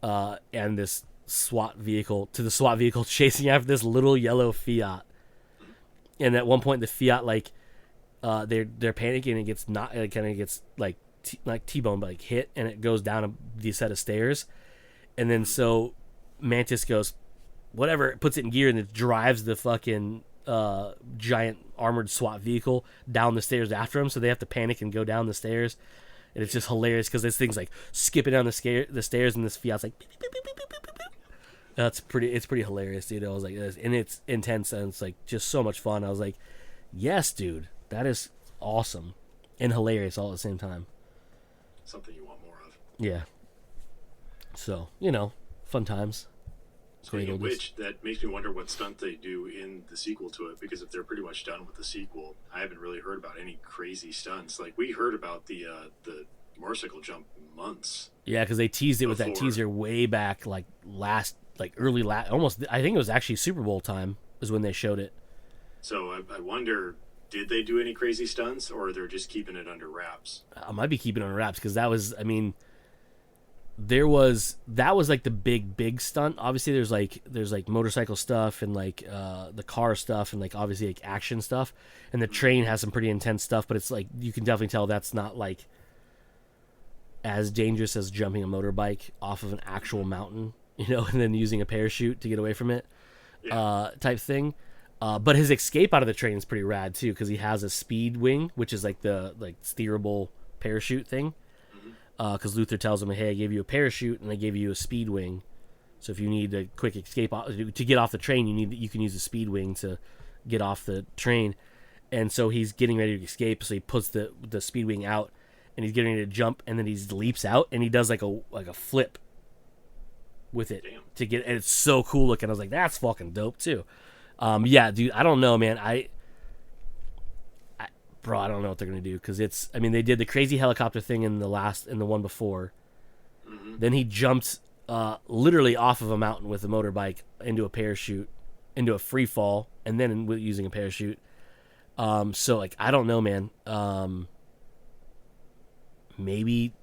and this SWAT vehicle to the SWAT vehicle chasing after this little yellow Fiat. And at one point the Fiat like they're panicking and it gets not it kind of gets like T-bone, but like hit, and it goes down the set of stairs, and then so Mantis goes whatever, it puts it in gear, and it drives the fucking giant armored SWAT vehicle down the stairs after him. So they have to panic and go down the stairs, and it's just hilarious because this thing's like skipping down the stairs, and this Fiat's like beep, beep, beep, beep, beep, beep, beep. It's pretty hilarious, dude. I was like, and it's intense, and it's like just so much fun. I was like, yes, dude, that is awesome and hilarious all at the same time. Something you want more of. Yeah. So, you know, fun times. Speaking of which, that makes me wonder what stunt they do in the sequel to it, because if they're pretty much done with the sequel, I haven't really heard about any crazy stunts. Like, we heard about the motorcycle jump months. Yeah, because they teased it with that teaser way back, like almost, I think it was actually Super Bowl time is when they showed it. So I wonder, did they do any crazy stunts, or they're just keeping it under wraps? I might be keeping it under wraps because that was, I mean, that was like the big stunt. Obviously there's like motorcycle stuff and like the car stuff and like obviously like action stuff, and the train has some pretty intense stuff, but it's like you can definitely tell that's not like as dangerous as jumping a motorbike off of an actual mountain, you know, and then using a parachute to get away from it, type thing. But his escape out of the train is pretty rad too, because he has a speed wing, which is like the steerable parachute thing. Because Luther tells him, hey, I gave you a parachute and I gave you a speed wing, so if you need a quick escape to get off the train, you can use a speed wing to get off the train. And so he's getting ready to escape, so he puts the speed wing out, and he's getting ready to jump, and then he leaps out, and he does like a flip with it. Damn. To get, and it's so cool looking. I was like, that's fucking dope too. Yeah, dude, I don't know, man. Bro, I don't know what they're gonna do, because it's, I mean, they did the crazy helicopter thing in the one before. Mm-hmm. Then he jumped literally off of a mountain with a motorbike into a parachute, into a free fall, and then using a parachute. So like, I don't know, man. Maybe,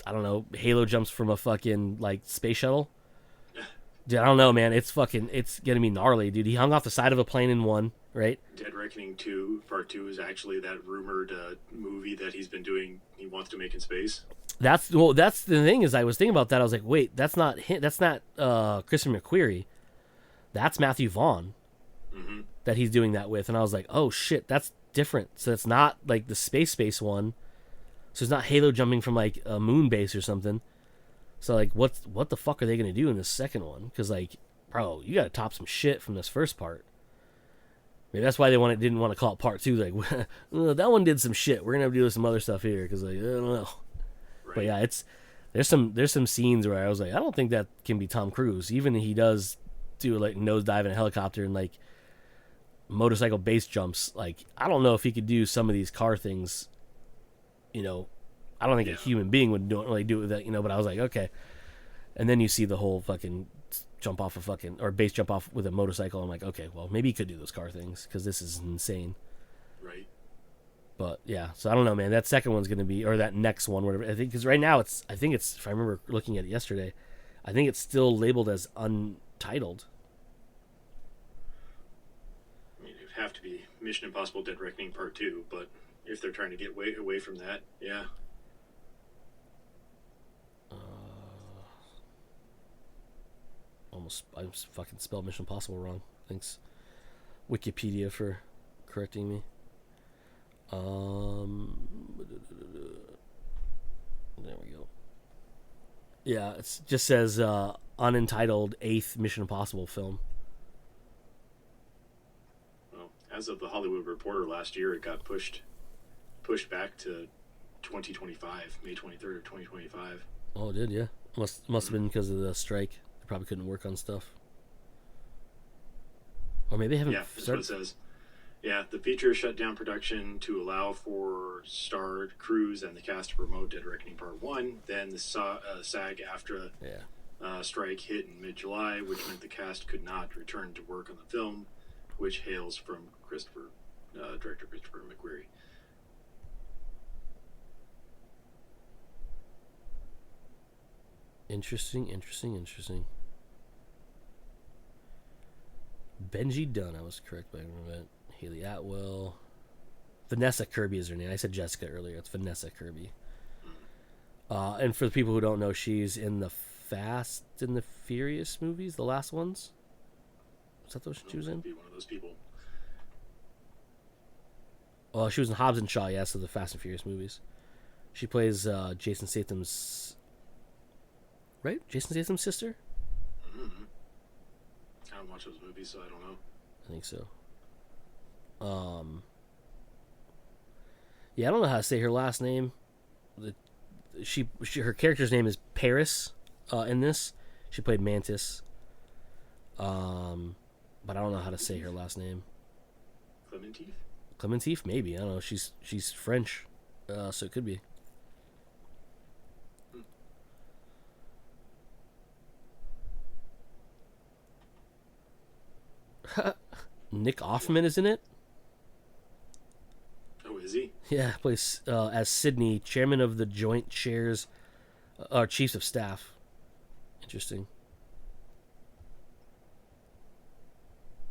I don't know, Halo jumps from a fucking like space shuttle. Dude, I don't know, man. It's gonna be gnarly, dude. He hung off the side of a plane in one, right? Dead Reckoning 2, Part 2 is actually that rumored movie that he's been doing, he wants to make in space. That's the thing, is I was thinking about that. I was like, wait, that's not Christopher McQuarrie. That's Matthew Vaughn that he's doing that with. And I was like, oh shit, that's different. So it's not like the space one. So it's not Halo jumping from like a moon base or something. So like, what the fuck are they gonna do in the second one? Because like, bro, you got to top some shit from this first part. Maybe that's why they didn't want to call it part 2. Like, that one did some shit. We're gonna have to do some other stuff here because, like, I don't know. Right. But yeah, there's some scenes where I was like, I don't think that can be Tom Cruise. Even he does do like nosedive in a helicopter and like motorcycle base jumps. Like, I don't know if he could do some of these car things. You know, I don't think a human being would do it with that. You know, but I was like, okay. And then you see the whole fucking jump off a fucking or base jump off with a motorcycle. I'm like, okay, well maybe he could do those car things because this is insane. Right. But yeah, so I don't know, man. That second one's gonna be, or that next one, whatever. I think because right now I think it's. If I remember looking at it yesterday, I think it's still labeled as untitled. I mean, it'd have to be Mission Impossible: Dead Reckoning Part 2, but if they're trying to get away from that, yeah. I fucking spelled Mission Impossible wrong. Thanks, Wikipedia, for correcting me. There we go. Yeah, it just says unentitled 8th Mission Impossible film. Well, as of the Hollywood Reporter last year, it got pushed back to 2025, May 23rd of 2025. Oh, it did, yeah. Must have been because of the strike. They probably couldn't work on stuff. Or maybe they haven't that's what it says. Yeah, the feature shut down production to allow for starred crews and the cast to promote Dead Reckoning Part 1. Then the SAG-AFTRA strike hit in mid-July, which meant the cast could not return to work on the film, which hails from director Christopher McQuarrie. Interesting. Benji Dunn, I was correct by that. Haley Atwell. Vanessa Kirby is her name. I said Jessica earlier. It's Vanessa Kirby. And for the people who don't know, she's in the Fast and the Furious movies, the last ones. Is that those she was in? Be one of those people. Oh, she was in Hobbs and Shaw, yeah, so the Fast and Furious movies. She plays Jason Statham's... Right? Jason Statham's sister? Mm-hmm. I don't watch those movies, so I don't know. I think so. Yeah, I don't know how to say her last name. Her character's name is Paris in this. She played Mantis. But I don't know how to say her last name. Clementif, maybe. I don't know. She's French, so it could be. Nick Offerman is in it. Oh, is he? Yeah, plays as Sydney, chairman of the Joint Chairs, Chiefs of Staff. Interesting.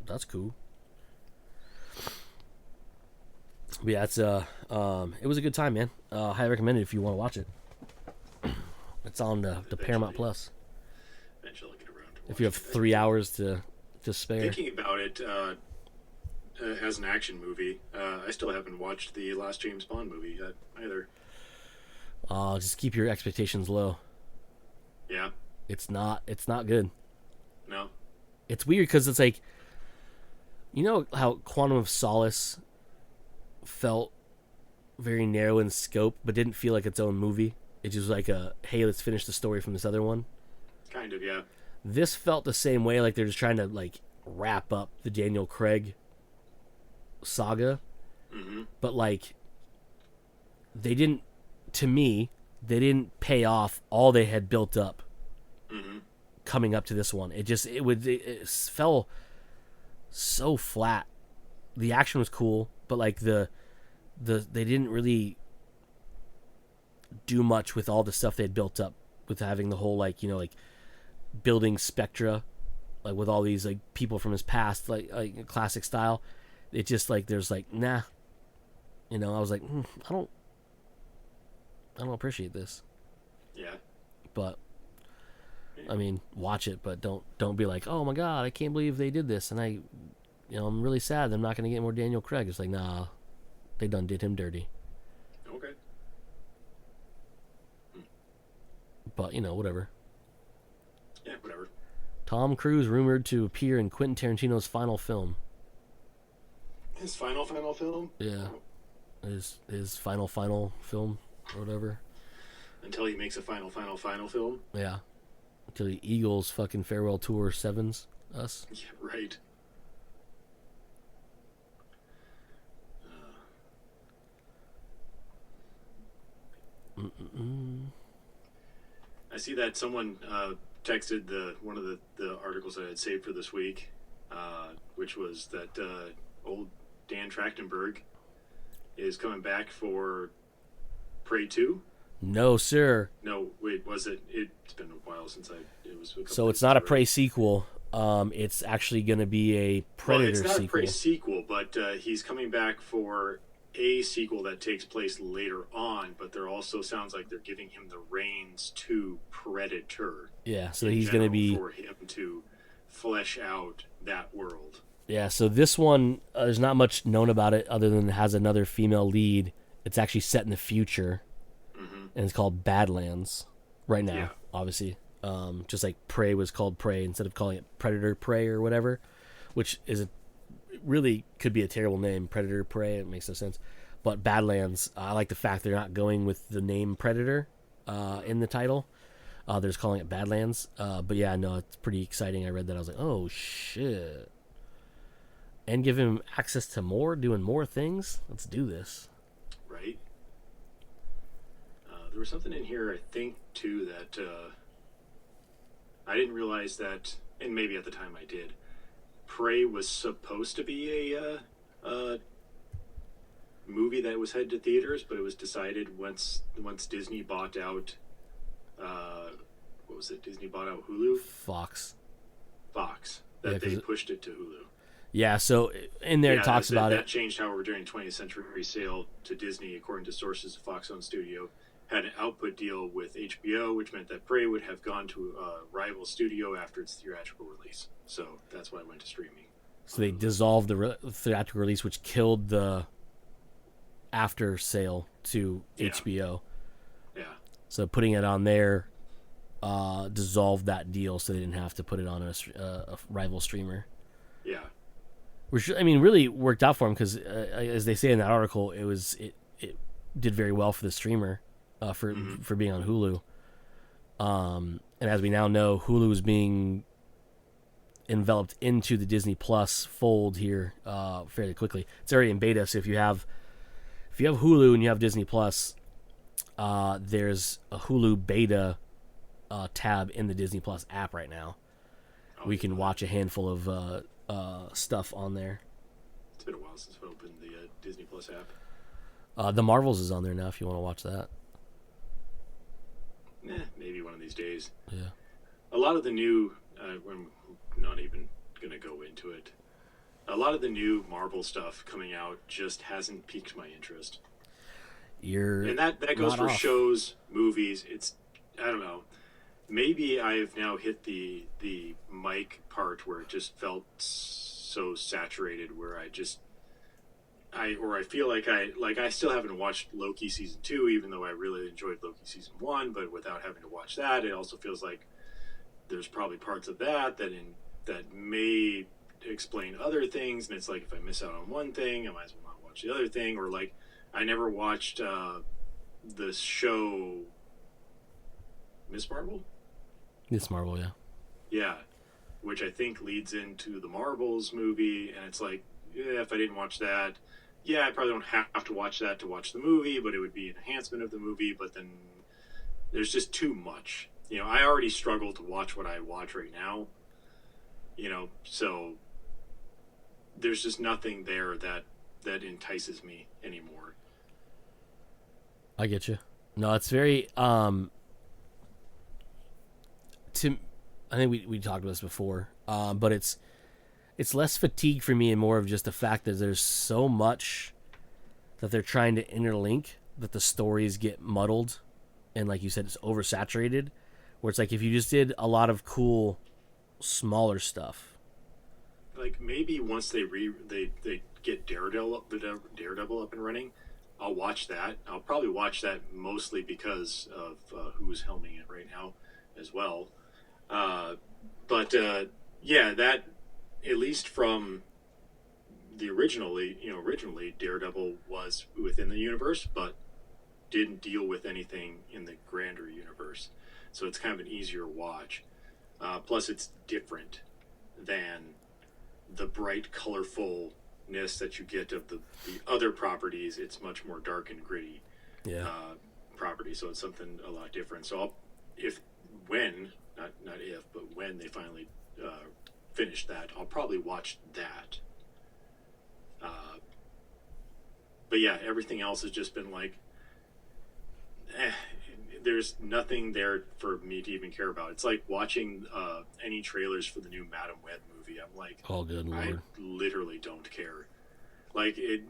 That's cool. But yeah, it was a good time, man. Highly recommend it if you want to watch it. It's on the Paramount Plus. Eventually I'll get around to if you have 3 hours to spare. Thinking about it as an action movie, I still haven't watched the last James Bond movie yet either. Just keep your expectations low. Yeah. It's not good. No. It's weird because it's like, you know how Quantum of Solace felt very narrow in scope, but didn't feel like its own movie. It just was like hey, let's finish the story from this other one. Kind of, yeah. This felt the same way, like they're just trying to like wrap up the Daniel Craig saga. Mm-hmm. But like, they didn't pay off all they had built up. Mm-hmm. Coming up to this one. It fell so flat. The action was cool, but like they didn't really do much with all the stuff they had built up with having the whole like building Spectra, like with all these like people from his past, like classic style. It just like there's like nah, I was like I don't appreciate this. Yeah. But I mean, watch it, but don't be like, oh my god, I can't believe they did this, and I'm really sad I'm not going to get more Daniel Craig. It's like, nah, they done did him dirty. Okay. But whatever. Yeah, whatever. Tom Cruise rumored to appear in Quentin Tarantino's final film. His final film? Yeah, his final film or whatever. Until he makes a final film? Yeah, until the Eagles fucking farewell tour sevens us. Yeah, right. I see that someone texted one of the articles that I had saved for this week, which was that old Dan Trachtenberg is coming back for Prey 2. No, sir. No, wait, was it? It's been a while since it was. So it's not a Prey sequel. It's actually going to be a Predator sequel. Well, it's not a Prey sequel, but he's coming back for a sequel that takes place later on. But there also sounds like they're giving him the reins to Predator. Yeah, so he's going to be for him to flesh out that world. Yeah, so this one, there's not much known about it other than it has another female lead. It's actually set in the future, and it's called Badlands right now, obviously. Just like Prey was called Prey instead of calling it Predator Prey or whatever, which is really could be a terrible name, Predator Prey. It makes no sense. But Badlands, I like the fact they're not going with the name Predator in the title. They're just calling it Badlands. But yeah, no, it's pretty exciting. I read that. I was like, oh, shit. And give him access to doing more things. Let's do this. Right. There was something in here, I think, too, that I didn't realize that, and maybe at the time I did, Prey was supposed to be a movie that was headed to theaters, but it was decided once Disney bought out, what was it? Disney bought out Hulu? Fox. That they pushed it to Hulu. Yeah, so in there it talks about that changed, however, during 20th Century sale to Disney, according to sources. The Fox-owned studio had an output deal with HBO, which meant that Prey would have gone to a rival studio after its theatrical release. So that's why it went to streaming. So they dissolved the theatrical release, which killed the after sale to HBO. Yeah. So putting it on there dissolved that deal, so they didn't have to put it on a rival streamer. Yeah. Which, I mean, really worked out for him because, as they say in that article, it did very well for the streamer for being on Hulu. And as we now know, Hulu is being enveloped into the Disney Plus fold here fairly quickly. It's already in beta, so if you have Hulu and you have Disney Plus, there's a Hulu beta tab in the Disney Plus app right now. We can watch a handful of stuff on there. It's been a while since I opened the Disney Plus app. The Marvels is on there now if you want to watch that. Maybe one of these days. Yeah. A lot of the new, I'm not even going to go into it. A lot of the new Marvel stuff coming out just hasn't piqued my interest. And that goes for shows, movies. It's, I don't know. Maybe I have now hit the Mike part where it just felt so saturated, where I feel like I still haven't watched Loki season 2, even though I really enjoyed Loki season 1. But without having to watch that, it also feels like there's probably parts of that may explain other things. And it's like, if I miss out on one thing, I might as well not watch the other thing. Or like, I never watched the show Miss Marvel. Miss Marvel, yeah. Yeah, which I think leads into the Marvels movie, and it's like, if I didn't watch that, I probably don't have to watch that to watch the movie, but it would be an enhancement of the movie. But then there's just too much. I already struggle to watch what I watch right now. So there's just nothing there that entices me anymore. I get you. No, it's very I think we talked about this before, but it's less fatigue for me and more of just the fact that there's so much that they're trying to interlink that the stories get muddled, and like you said, it's oversaturated. Where it's like if you just did a lot of cool, smaller stuff. Like maybe once they get Daredevil up and running, I'll watch that. I'll probably watch that mostly because of who's helming it right now, as well. But yeah, that at least from the originally Daredevil was within the universe, but didn't deal with anything in the grander universe. So it's kind of an easier watch. Plus, it's different than the bright, colorfulness that you get of the other properties. It's much more dark and gritty Yeah. property, so it's something a lot different. So when, not if, but when they finally finish that, I'll probably watch that. But yeah, everything else has just been like, there's nothing there for me to even care about. It's like watching any trailers for the new Madam Web movie. I'm like, Oh, good I Lord. literally don't care. Like it,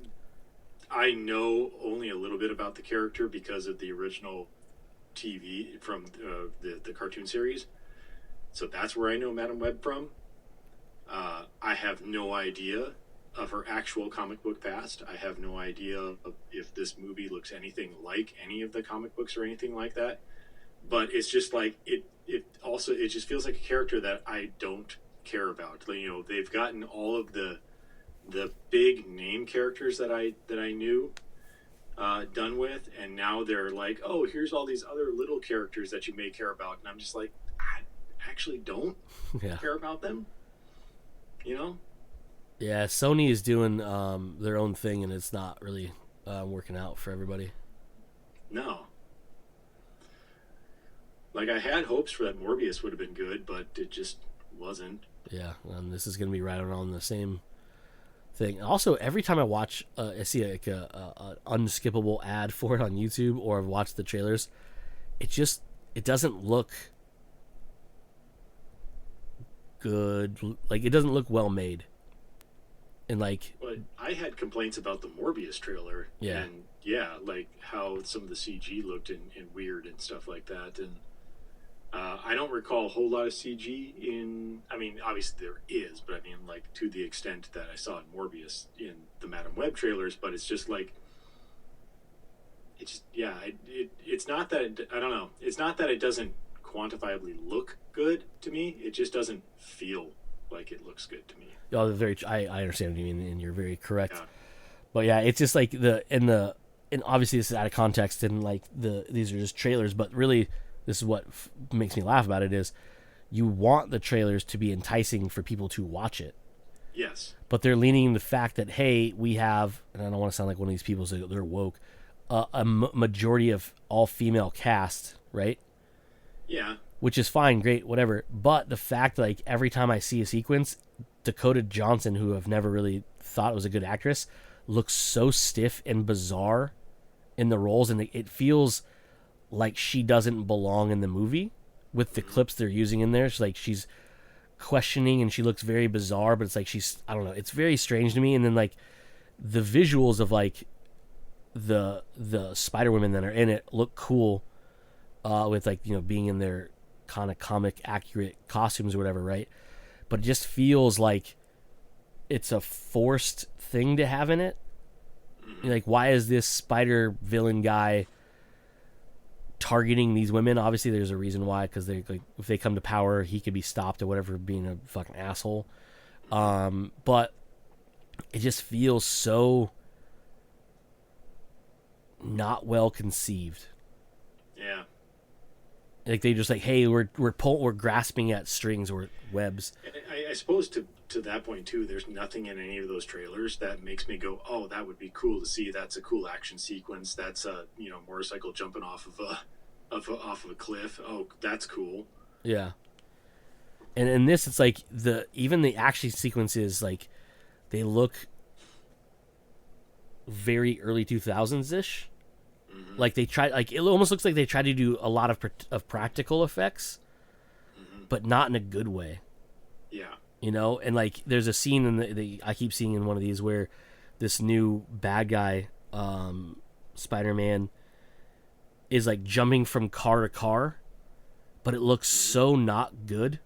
I know only a little bit about the character because of the original TV from the cartoon series. So that's where I know Madam Web from. I have no idea of her actual comic book past. I have no idea if this movie looks anything like any of the comic books or anything like that. But it's just like it just feels like a character that I don't care about. You know, they've gotten all of the big name characters that I knew done with, and now they're like, oh, here's all these other little characters that you may care about, and I'm just like, I actually don't Yeah. care about them. You know? Yeah, Sony is doing their own thing, and it's not really working out for everybody. No. Like, I had hopes for that Morbius would have been good, but it just wasn't. Yeah, and this is going to be right around the same thing. Also, every time I watch, I see like a unskippable ad for it on YouTube, or I've watched the trailers, it doesn't look good. Like, it doesn't look well made. And like, But I had complaints about the Morbius trailer. Yeah. And yeah, like how some of the CG looked and weird and stuff like that. And I don't recall a whole lot of CG in. I mean, obviously there is, but I mean, like to the extent that I saw in Morbius in the Madam Web trailers. But it's just like, it's not that I don't know. It's not that it doesn't quantifiably look good to me. It just doesn't feel like it looks good to me. oh, I understand what you mean, and you're very correct. Yeah. But yeah, it's just like and obviously this is out of context, and like these are just trailers, but really this is what makes me laugh about it is you want the trailers to be enticing for people to watch it. Yes. But they're leaning the fact that, hey, we have, and I don't want to sound like one of these people, so they're woke, majority of all female cast, right? Yeah. Which is fine, great, whatever. But the fact, like, every time I see a sequence, Dakota Johnson, who I've never really thought was a good actress, looks so stiff and bizarre in the roles, and it feels like she doesn't belong in the movie with the clips they're using in there. She's questioning, and she looks very bizarre, but it's like I don't know, it's very strange to me. And then like the visuals of like the Spider Women that are in it look cool, with like, you know, being in their kind of comic accurate costumes or whatever, right? But it just feels like it's a forced thing to have in it. Like, why is this spider villain guy targeting these women? Obviously there's a reason why, because they, like, if they come to power, he could be stopped or whatever for being a fucking asshole. But it just feels so not well conceived. Yeah. Like, they just like, hey, we're grasping at strings or webs. I suppose to that point too, there's nothing in any of those trailers that makes me go, oh, that would be cool to see. That's a cool action sequence. That's a, you know, motorcycle jumping off of a cliff. Oh, that's cool. Yeah. And in this, it's like even the action sequences, like, they look very early 2000s ish. Mm-hmm. Like, they tried, like, it almost looks like they tried to do a lot of practical effects, but not in a good way. Yeah. You know, and like there's a scene in I keep seeing in one of these where this new bad guy, Spider-Man, is like jumping from car to car, but it looks so not good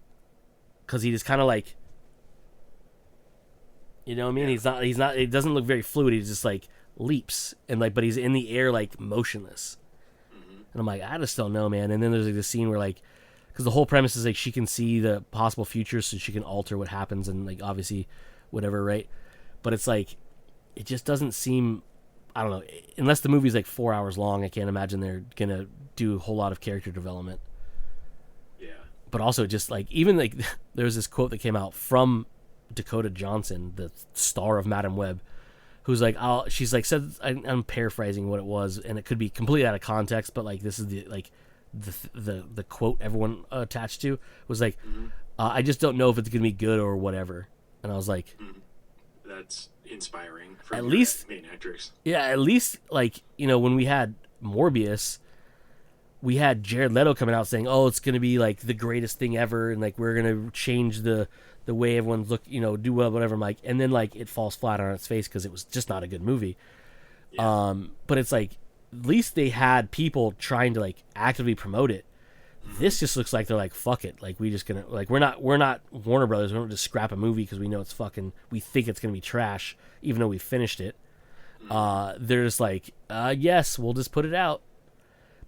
because he just kind of like, you know what I mean? Yeah. He's not. It doesn't look very fluid. He just like leaps and like, but he's in the air like motionless, and I'm like, I just don't know, man. And then there's like this scene where like because the whole premise is like she can see the possible future, so she can alter what happens and like obviously whatever, right? But it's like it just doesn't seem. I don't know. Unless the movie's like 4 hours long, I can't imagine they're gonna do a whole lot of character development. Yeah. But also, just like even like there was this quote that came out from Dakota Johnson, the star of Madam Web, who's like, she's like said, I'm paraphrasing what it was, and it could be completely out of context, but like this is the quote everyone attached to was like, I just don't know if it's gonna be good or whatever. And I was like, that's inspiring from at your least main actress. Yeah, at least like when we had Morbius, we had Jared Leto coming out saying, "Oh, it's gonna be like the greatest thing ever," and like we're gonna change the way everyone's do whatever. I'm like, and then like it falls flat on its face because it was just not a good movie. Yeah. But it's like at least they had people trying to like actively promote it. This just looks like they're like, fuck it, like we just gonna like we're not Warner Brothers. We don't just scrap a movie because we know we think it's gonna be trash, even though we finished it. They're just like, yes, we'll just put it out.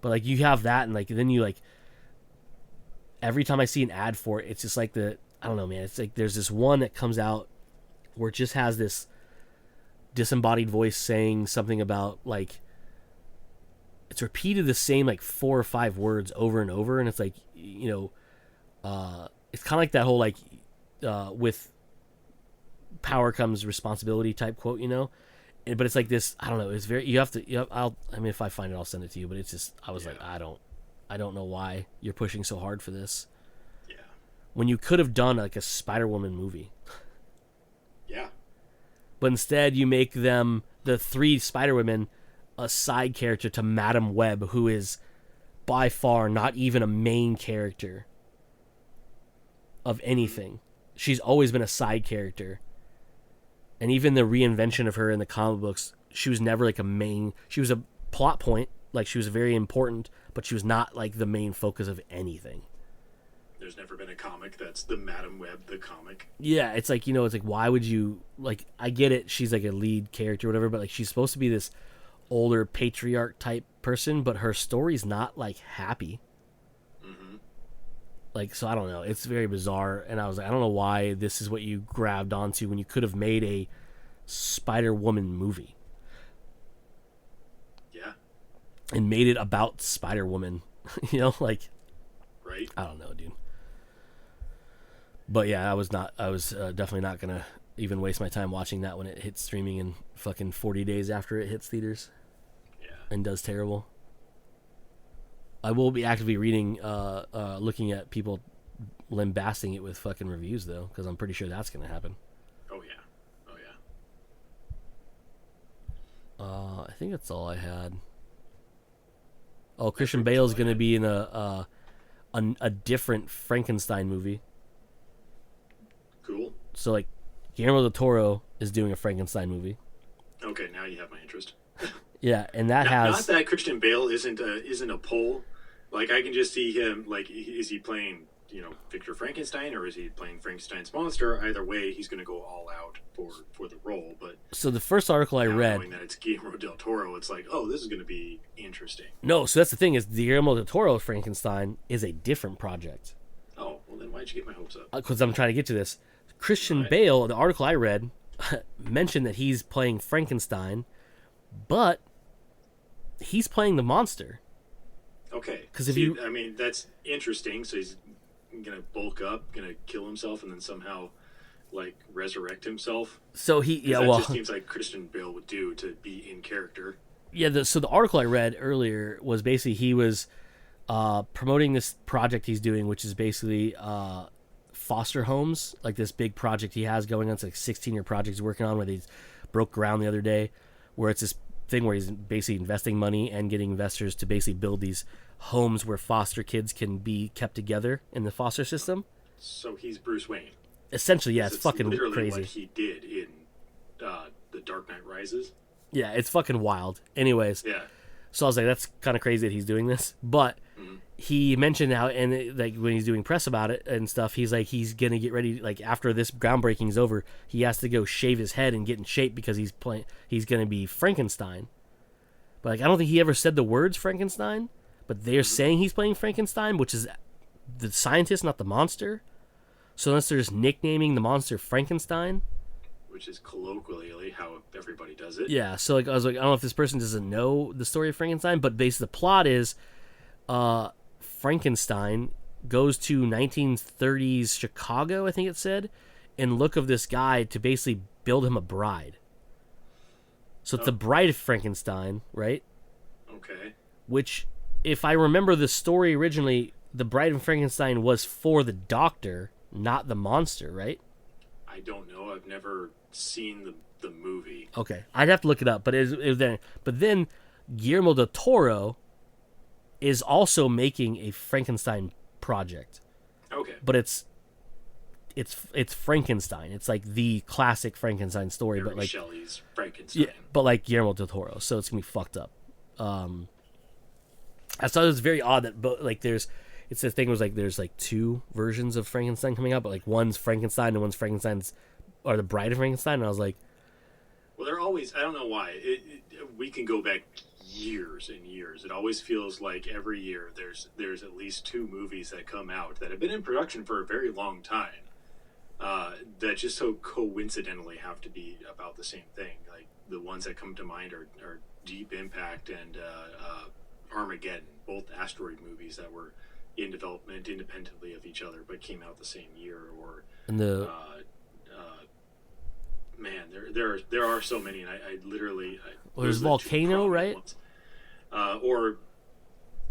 But like you have that, and like then you like every time I see an ad for it, it's just like I don't know, man. It's like there's this one that comes out where it just has this disembodied voice saying something about like it's repeated the same like 4 or 5 words over and over, and it's like it's kind of like that whole like with power comes responsibility type quote, but it's like this. I don't know. It's very. If I find it, I'll send it to you. But it's just. I was like, I don't know why you're pushing so hard for this. Yeah. When you could have done like a Spider-Woman movie. Yeah. But instead, you make them the 3 Spider-Women a side character to Madam Web, who is by far not even a main character of anything. She's always been a side character. And even the reinvention of her in the comic books, she was never like a main. She was a plot point, like she was very important, but she was not like the main focus of anything. There's never been a comic that's the Madam Web, the comic. Yeah, it's like, it's like, why would you, like, I get it, she's like a lead character or whatever, but like she's supposed to be this older patriarch type person, but her story's not like happy. Like, so I don't know. It's very bizarre, and I was like, I don't know why this is what you grabbed onto when you could have made a Spider-Woman movie. Yeah. And made it about Spider-Woman. Like... Right. I don't know, dude. But yeah, I was definitely not going to even waste my time watching that when it hits streaming in fucking 40 days after it hits theaters. Yeah. And does terrible. I will be actively reading, looking at people lambasting it with fucking reviews, though, because I'm pretty sure that's going to happen. Oh, yeah. Oh, yeah. I think that's all I had. Oh, Christian Bale's going to be in a different Frankenstein movie. Cool. So, like, Guillermo del Toro is doing a Frankenstein movie. Okay, now you have my interest. Yeah, and that not that Christian Bale isn't a pole. Like, I can just see him, like, is he playing, Victor Frankenstein, or is he playing Frankenstein's monster? Either way, he's going to go all out for the role. But so the first article I read, knowing that it's Guillermo del Toro, it's like, oh, this is going to be interesting. No, so that's the thing, is Guillermo del Toro Frankenstein is a different project. Oh, well then why'd you get my hopes up? Because I'm trying to get to this. Christian Bale, the article I read, mentioned that he's playing Frankenstein, but he's playing the monster. Okay. Because I mean, that's interesting. So he's gonna bulk up, gonna kill himself, and then somehow, like, resurrect himself. So that just seems like Christian Bale would do to be in character. Yeah. So the article I read earlier was basically he was promoting this project he's doing, which is basically foster homes, like this big project he has going on. It's like 16-year project he's working on, where he broke ground the other day, where it's this thing where he's basically investing money and getting investors to basically build these homes where foster kids can be kept together in the foster system. So he's Bruce Wayne. Essentially, yeah, it's fucking literally crazy. What he did in The Dark Knight Rises. Yeah, it's fucking wild. Anyways, yeah. So I was like, that's kind of crazy that he's doing this, but he mentioned how, and like when he's doing press about it and stuff, he's like, he's gonna get ready, like after this groundbreaking is over, he has to go shave his head and get in shape because he's gonna be Frankenstein. But like, I don't think he ever said the words Frankenstein, but they're saying he's playing Frankenstein, which is the scientist, not the monster. So unless they're just nicknaming the monster Frankenstein. Which is colloquially how everybody does it. Yeah, so like I was like, I don't know if this person doesn't know the story of Frankenstein, but basically the plot is Frankenstein goes to 1930s Chicago, I think it said, in look of this guy to basically build him a bride. So it's the bride of Frankenstein, right? Okay. Which, if I remember the story originally, the bride of Frankenstein was for the doctor, not the monster, right? I don't know. I've never seen the movie. Okay, I'd have to look it up, but it was there. But then Guillermo del Toro is also making a Frankenstein project. Okay. But it's Frankenstein. It's like the classic Frankenstein story, Mary but like Shelley's Frankenstein. yeah, but like Guillermo del Toro, so it's gonna be fucked up. I thought it was very odd that, but like it's the thing was like there's like two versions of Frankenstein coming out, but like one's Frankenstein and one's Frankenstein's or the Bride of Frankenstein, and I was like, well, they're always. I don't know why. We can go back years and years. It always feels like every year there's at least two movies that come out that have been in production for a very long time. That just so coincidentally have to be about the same thing. Like the ones that come to mind are Deep Impact and Armageddon, both asteroid movies that were in development independently of each other but came out the same year. Or and the man, there are so many, and I literally well, there's Volcano, right? Or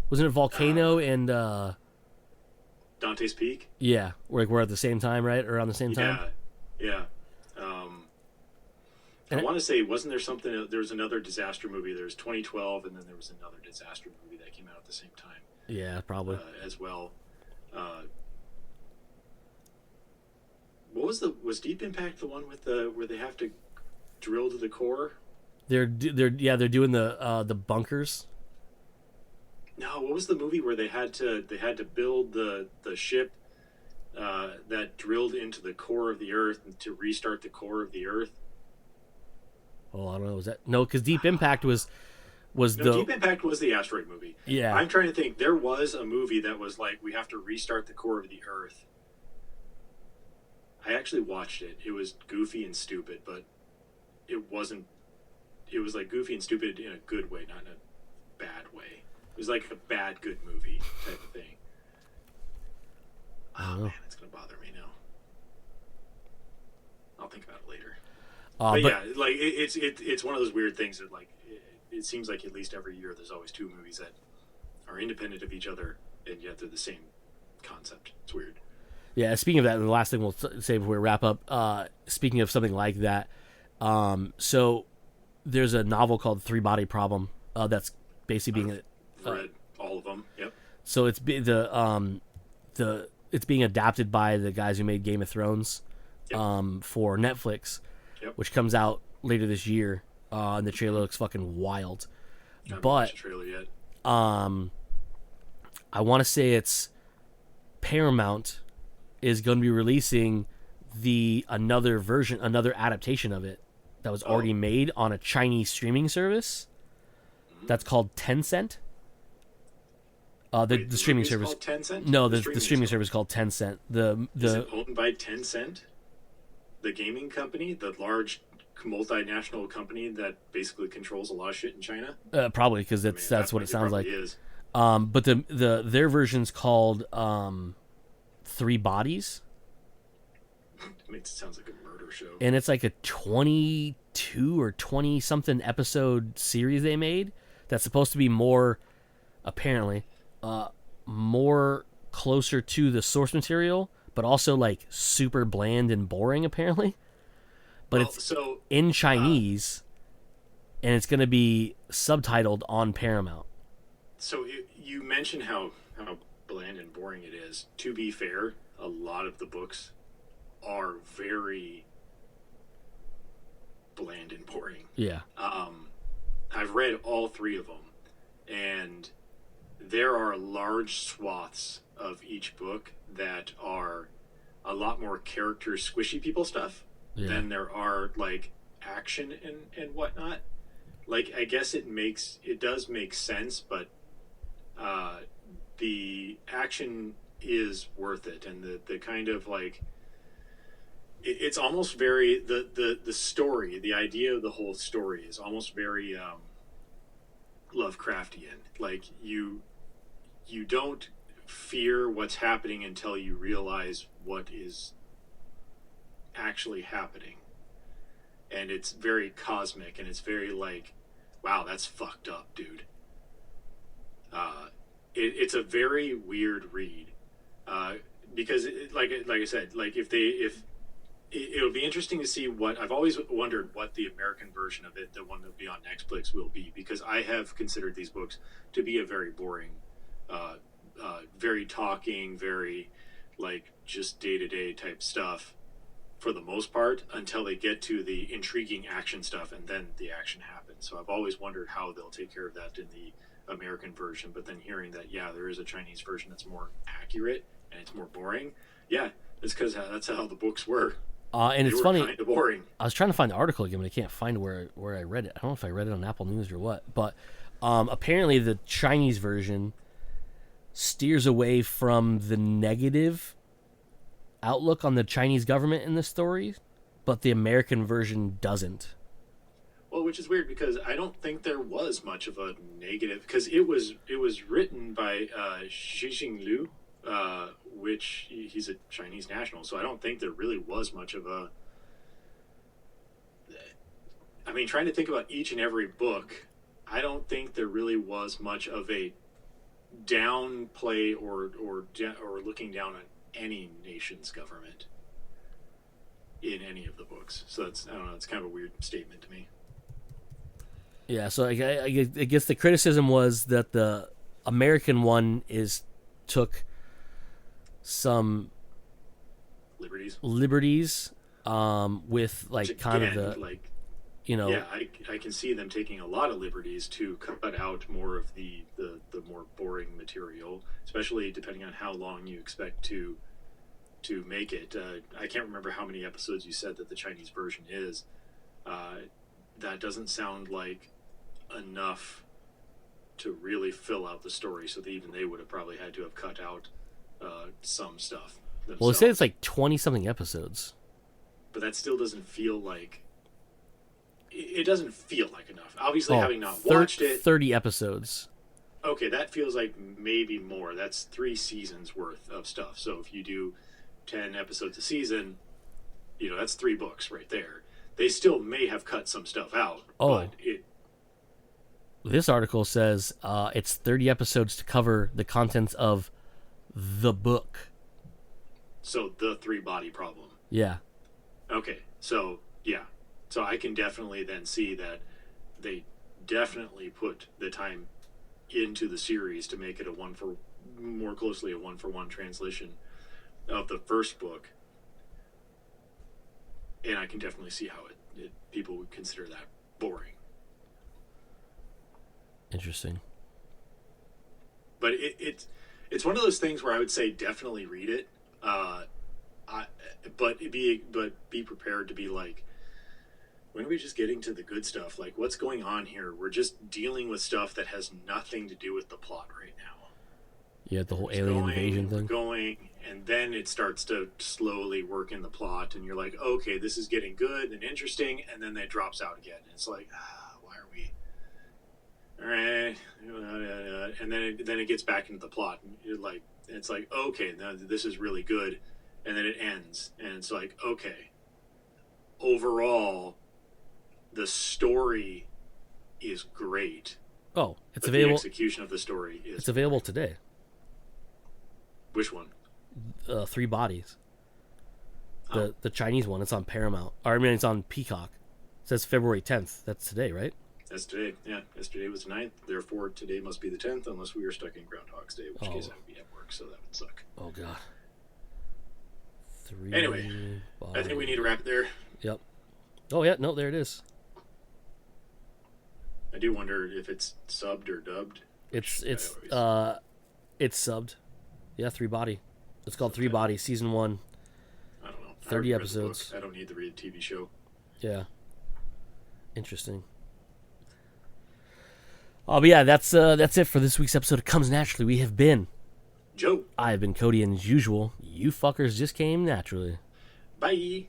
wasn't it Volcano and Dante's Peak? Yeah, we're at the same time, right? Around the same time. Yeah. I want to say, wasn't there something? There was another disaster movie. There was 2012, and then there was another disaster movie that came out at the same time. Yeah, probably as well. What was Deep Impact the one with where they have to drill to the core? They're doing the bunkers. No, what was the movie where they had to build the ship that drilled into the core of the Earth to restart the core of the Earth? Oh, I don't know. Was that no? Because Deep Impact was Deep Impact was the asteroid movie. Yeah, I'm trying to think. There was a movie that was like we have to restart the core of the Earth. I actually watched it. It was goofy and stupid, but it wasn't. It was like goofy and stupid in a good way, not in a bad way. It was like a bad good movie type of thing. Oh man, it's gonna bother me now. I'll think about it later. But yeah, like it's one of those weird things that like it seems like at least every year there's always two movies that are independent of each other and yet they're the same concept. It's weird. Yeah. Speaking of that, and the last thing we'll say before we wrap up. Speaking of something like that, so there's a novel called Three Body Problem that's basically being read all of them. Yep. So it's it's being adapted by the guys who made Game of Thrones for Netflix. Yep. Which comes out later this year, and the trailer looks fucking wild. I haven't but watched the trailer yet. I want to say it's Paramount is going to be releasing another adaptation of it that was already made on a Chinese streaming service. That's called Tencent. The streaming service called Tencent? No, the streaming service is called Tencent. Is it owned by Tencent? The gaming company, the large multinational company that basically controls a lot of shit in China. Probably because that's what it sounds like. Is. But their version's called Three Bodies. It makes it sounds like a murder show. And it's like a 22 or 20 something episode series they made that's supposed to be more, apparently, more closer to the source material, but also like super bland and boring apparently. But it's in Chinese, and it's going to be subtitled on Paramount. So you mentioned how bland and boring it is. To be fair, a lot of the books are very bland and boring. Yeah. I've read all three of them, and there are large swaths of each book that are a lot more character squishy people stuff than there are like action and whatnot. Like I guess it does make sense, but the action is worth it, and the kind of like it's almost very the story, the idea of the whole story is almost very Lovecraftian. Like you don't fear what's happening until you realize what is actually happening, and it's very cosmic, and it's very like, wow, that's fucked up, dude. It's a very weird read, because like I said, like if it'll be interesting to see what I've always wondered what the American version of it, the one that'll be on Netflix, will be, because I have considered these books to be a very boring, very talking, very like just day to day type stuff for the most part, until they get to the intriguing action stuff, and then the action happens. So I've always wondered how they'll take care of that in the American version. But then hearing that, yeah, there is a Chinese version that's more accurate and it's more boring. Yeah, it's because that's how the books were. And They it's were funny. kind of boring. I was trying to find the article again, but I can't find where I read it. I don't know if I read it on Apple News or what. But apparently, the Chinese version steers away from the negative outlook on the Chinese government in the story, but the American version doesn't. Well, which is weird because I don't think there was much of a negative, because it was written by Xi Liu, which he's a Chinese national. So I don't think there really was much of a. I mean, trying to think about each and every book, I don't think there really was much of a downplay or looking down on any nation's government in any of the books. So that's, I don't know, it's kind of a weird statement to me. Yeah, so I guess the criticism was that the American one took some liberties with like Which, kind again, of the like, you yeah, I can see them taking a lot of liberties to cut out more of the more boring material, especially depending on how long you expect to make it. I can't remember how many episodes you said that the Chinese version is. That doesn't sound like enough to really fill out the story, so that even they would have probably had to have cut out some stuff themselves. Well, they say it's like 20-something episodes. But that still doesn't feel like... It doesn't feel like enough. Obviously, having not watched it... 30 episodes. Okay, that feels like maybe more. That's 3 seasons worth of stuff. So if you do 10 episodes a season, that's 3 books right there. They still may have cut some stuff out, but this article says it's 30 episodes to cover the contents of the book. So the 3-body problem. Yeah. Okay, so yeah. So I can definitely then see that they definitely put the time into the series to make it more closely a one-for-one translation of the first book. And I can definitely see how people would consider that boring. Interesting. But it's one of those things where I would say definitely read it, but be prepared to be like, when are we just getting to the good stuff? Like, what's going on here? We're just dealing with stuff that has nothing to do with the plot right now. Yeah, the whole alien invasion thing. And then it starts to slowly work in the plot, and you're like, okay, this is getting good and interesting, and then it drops out again. And it's like, why are we? All right, and then it gets back into the plot, and it's like, okay, now this is really good, and then it ends, and it's like, okay, overall, the story is great. Oh, it's available. The execution of the story is. It's available today. Which one? 3 Bodies. The Chinese one. It's on Paramount. It's on Peacock. It says February 10th. That's today, right? That's today. Yeah, yesterday was the 9th. Therefore, today must be the 10th, unless we were stuck in Groundhog's Day, which case I would be at work, so that would suck. Oh God. 3 Anyway, Bodies. I think we need to wrap it there. Yep. Oh yeah, no, there it is. I do wonder if it's subbed or dubbed. It's subbed. Yeah, 3 Body. It's called 3 Body, season 1. I don't know. 30 episodes. I don't need to read a TV show. Yeah. Interesting. Oh, but yeah, that's it for this week's episode of Comes Naturally. We have been Joe. I've been Cody, and as usual, you fuckers just came naturally. Bye.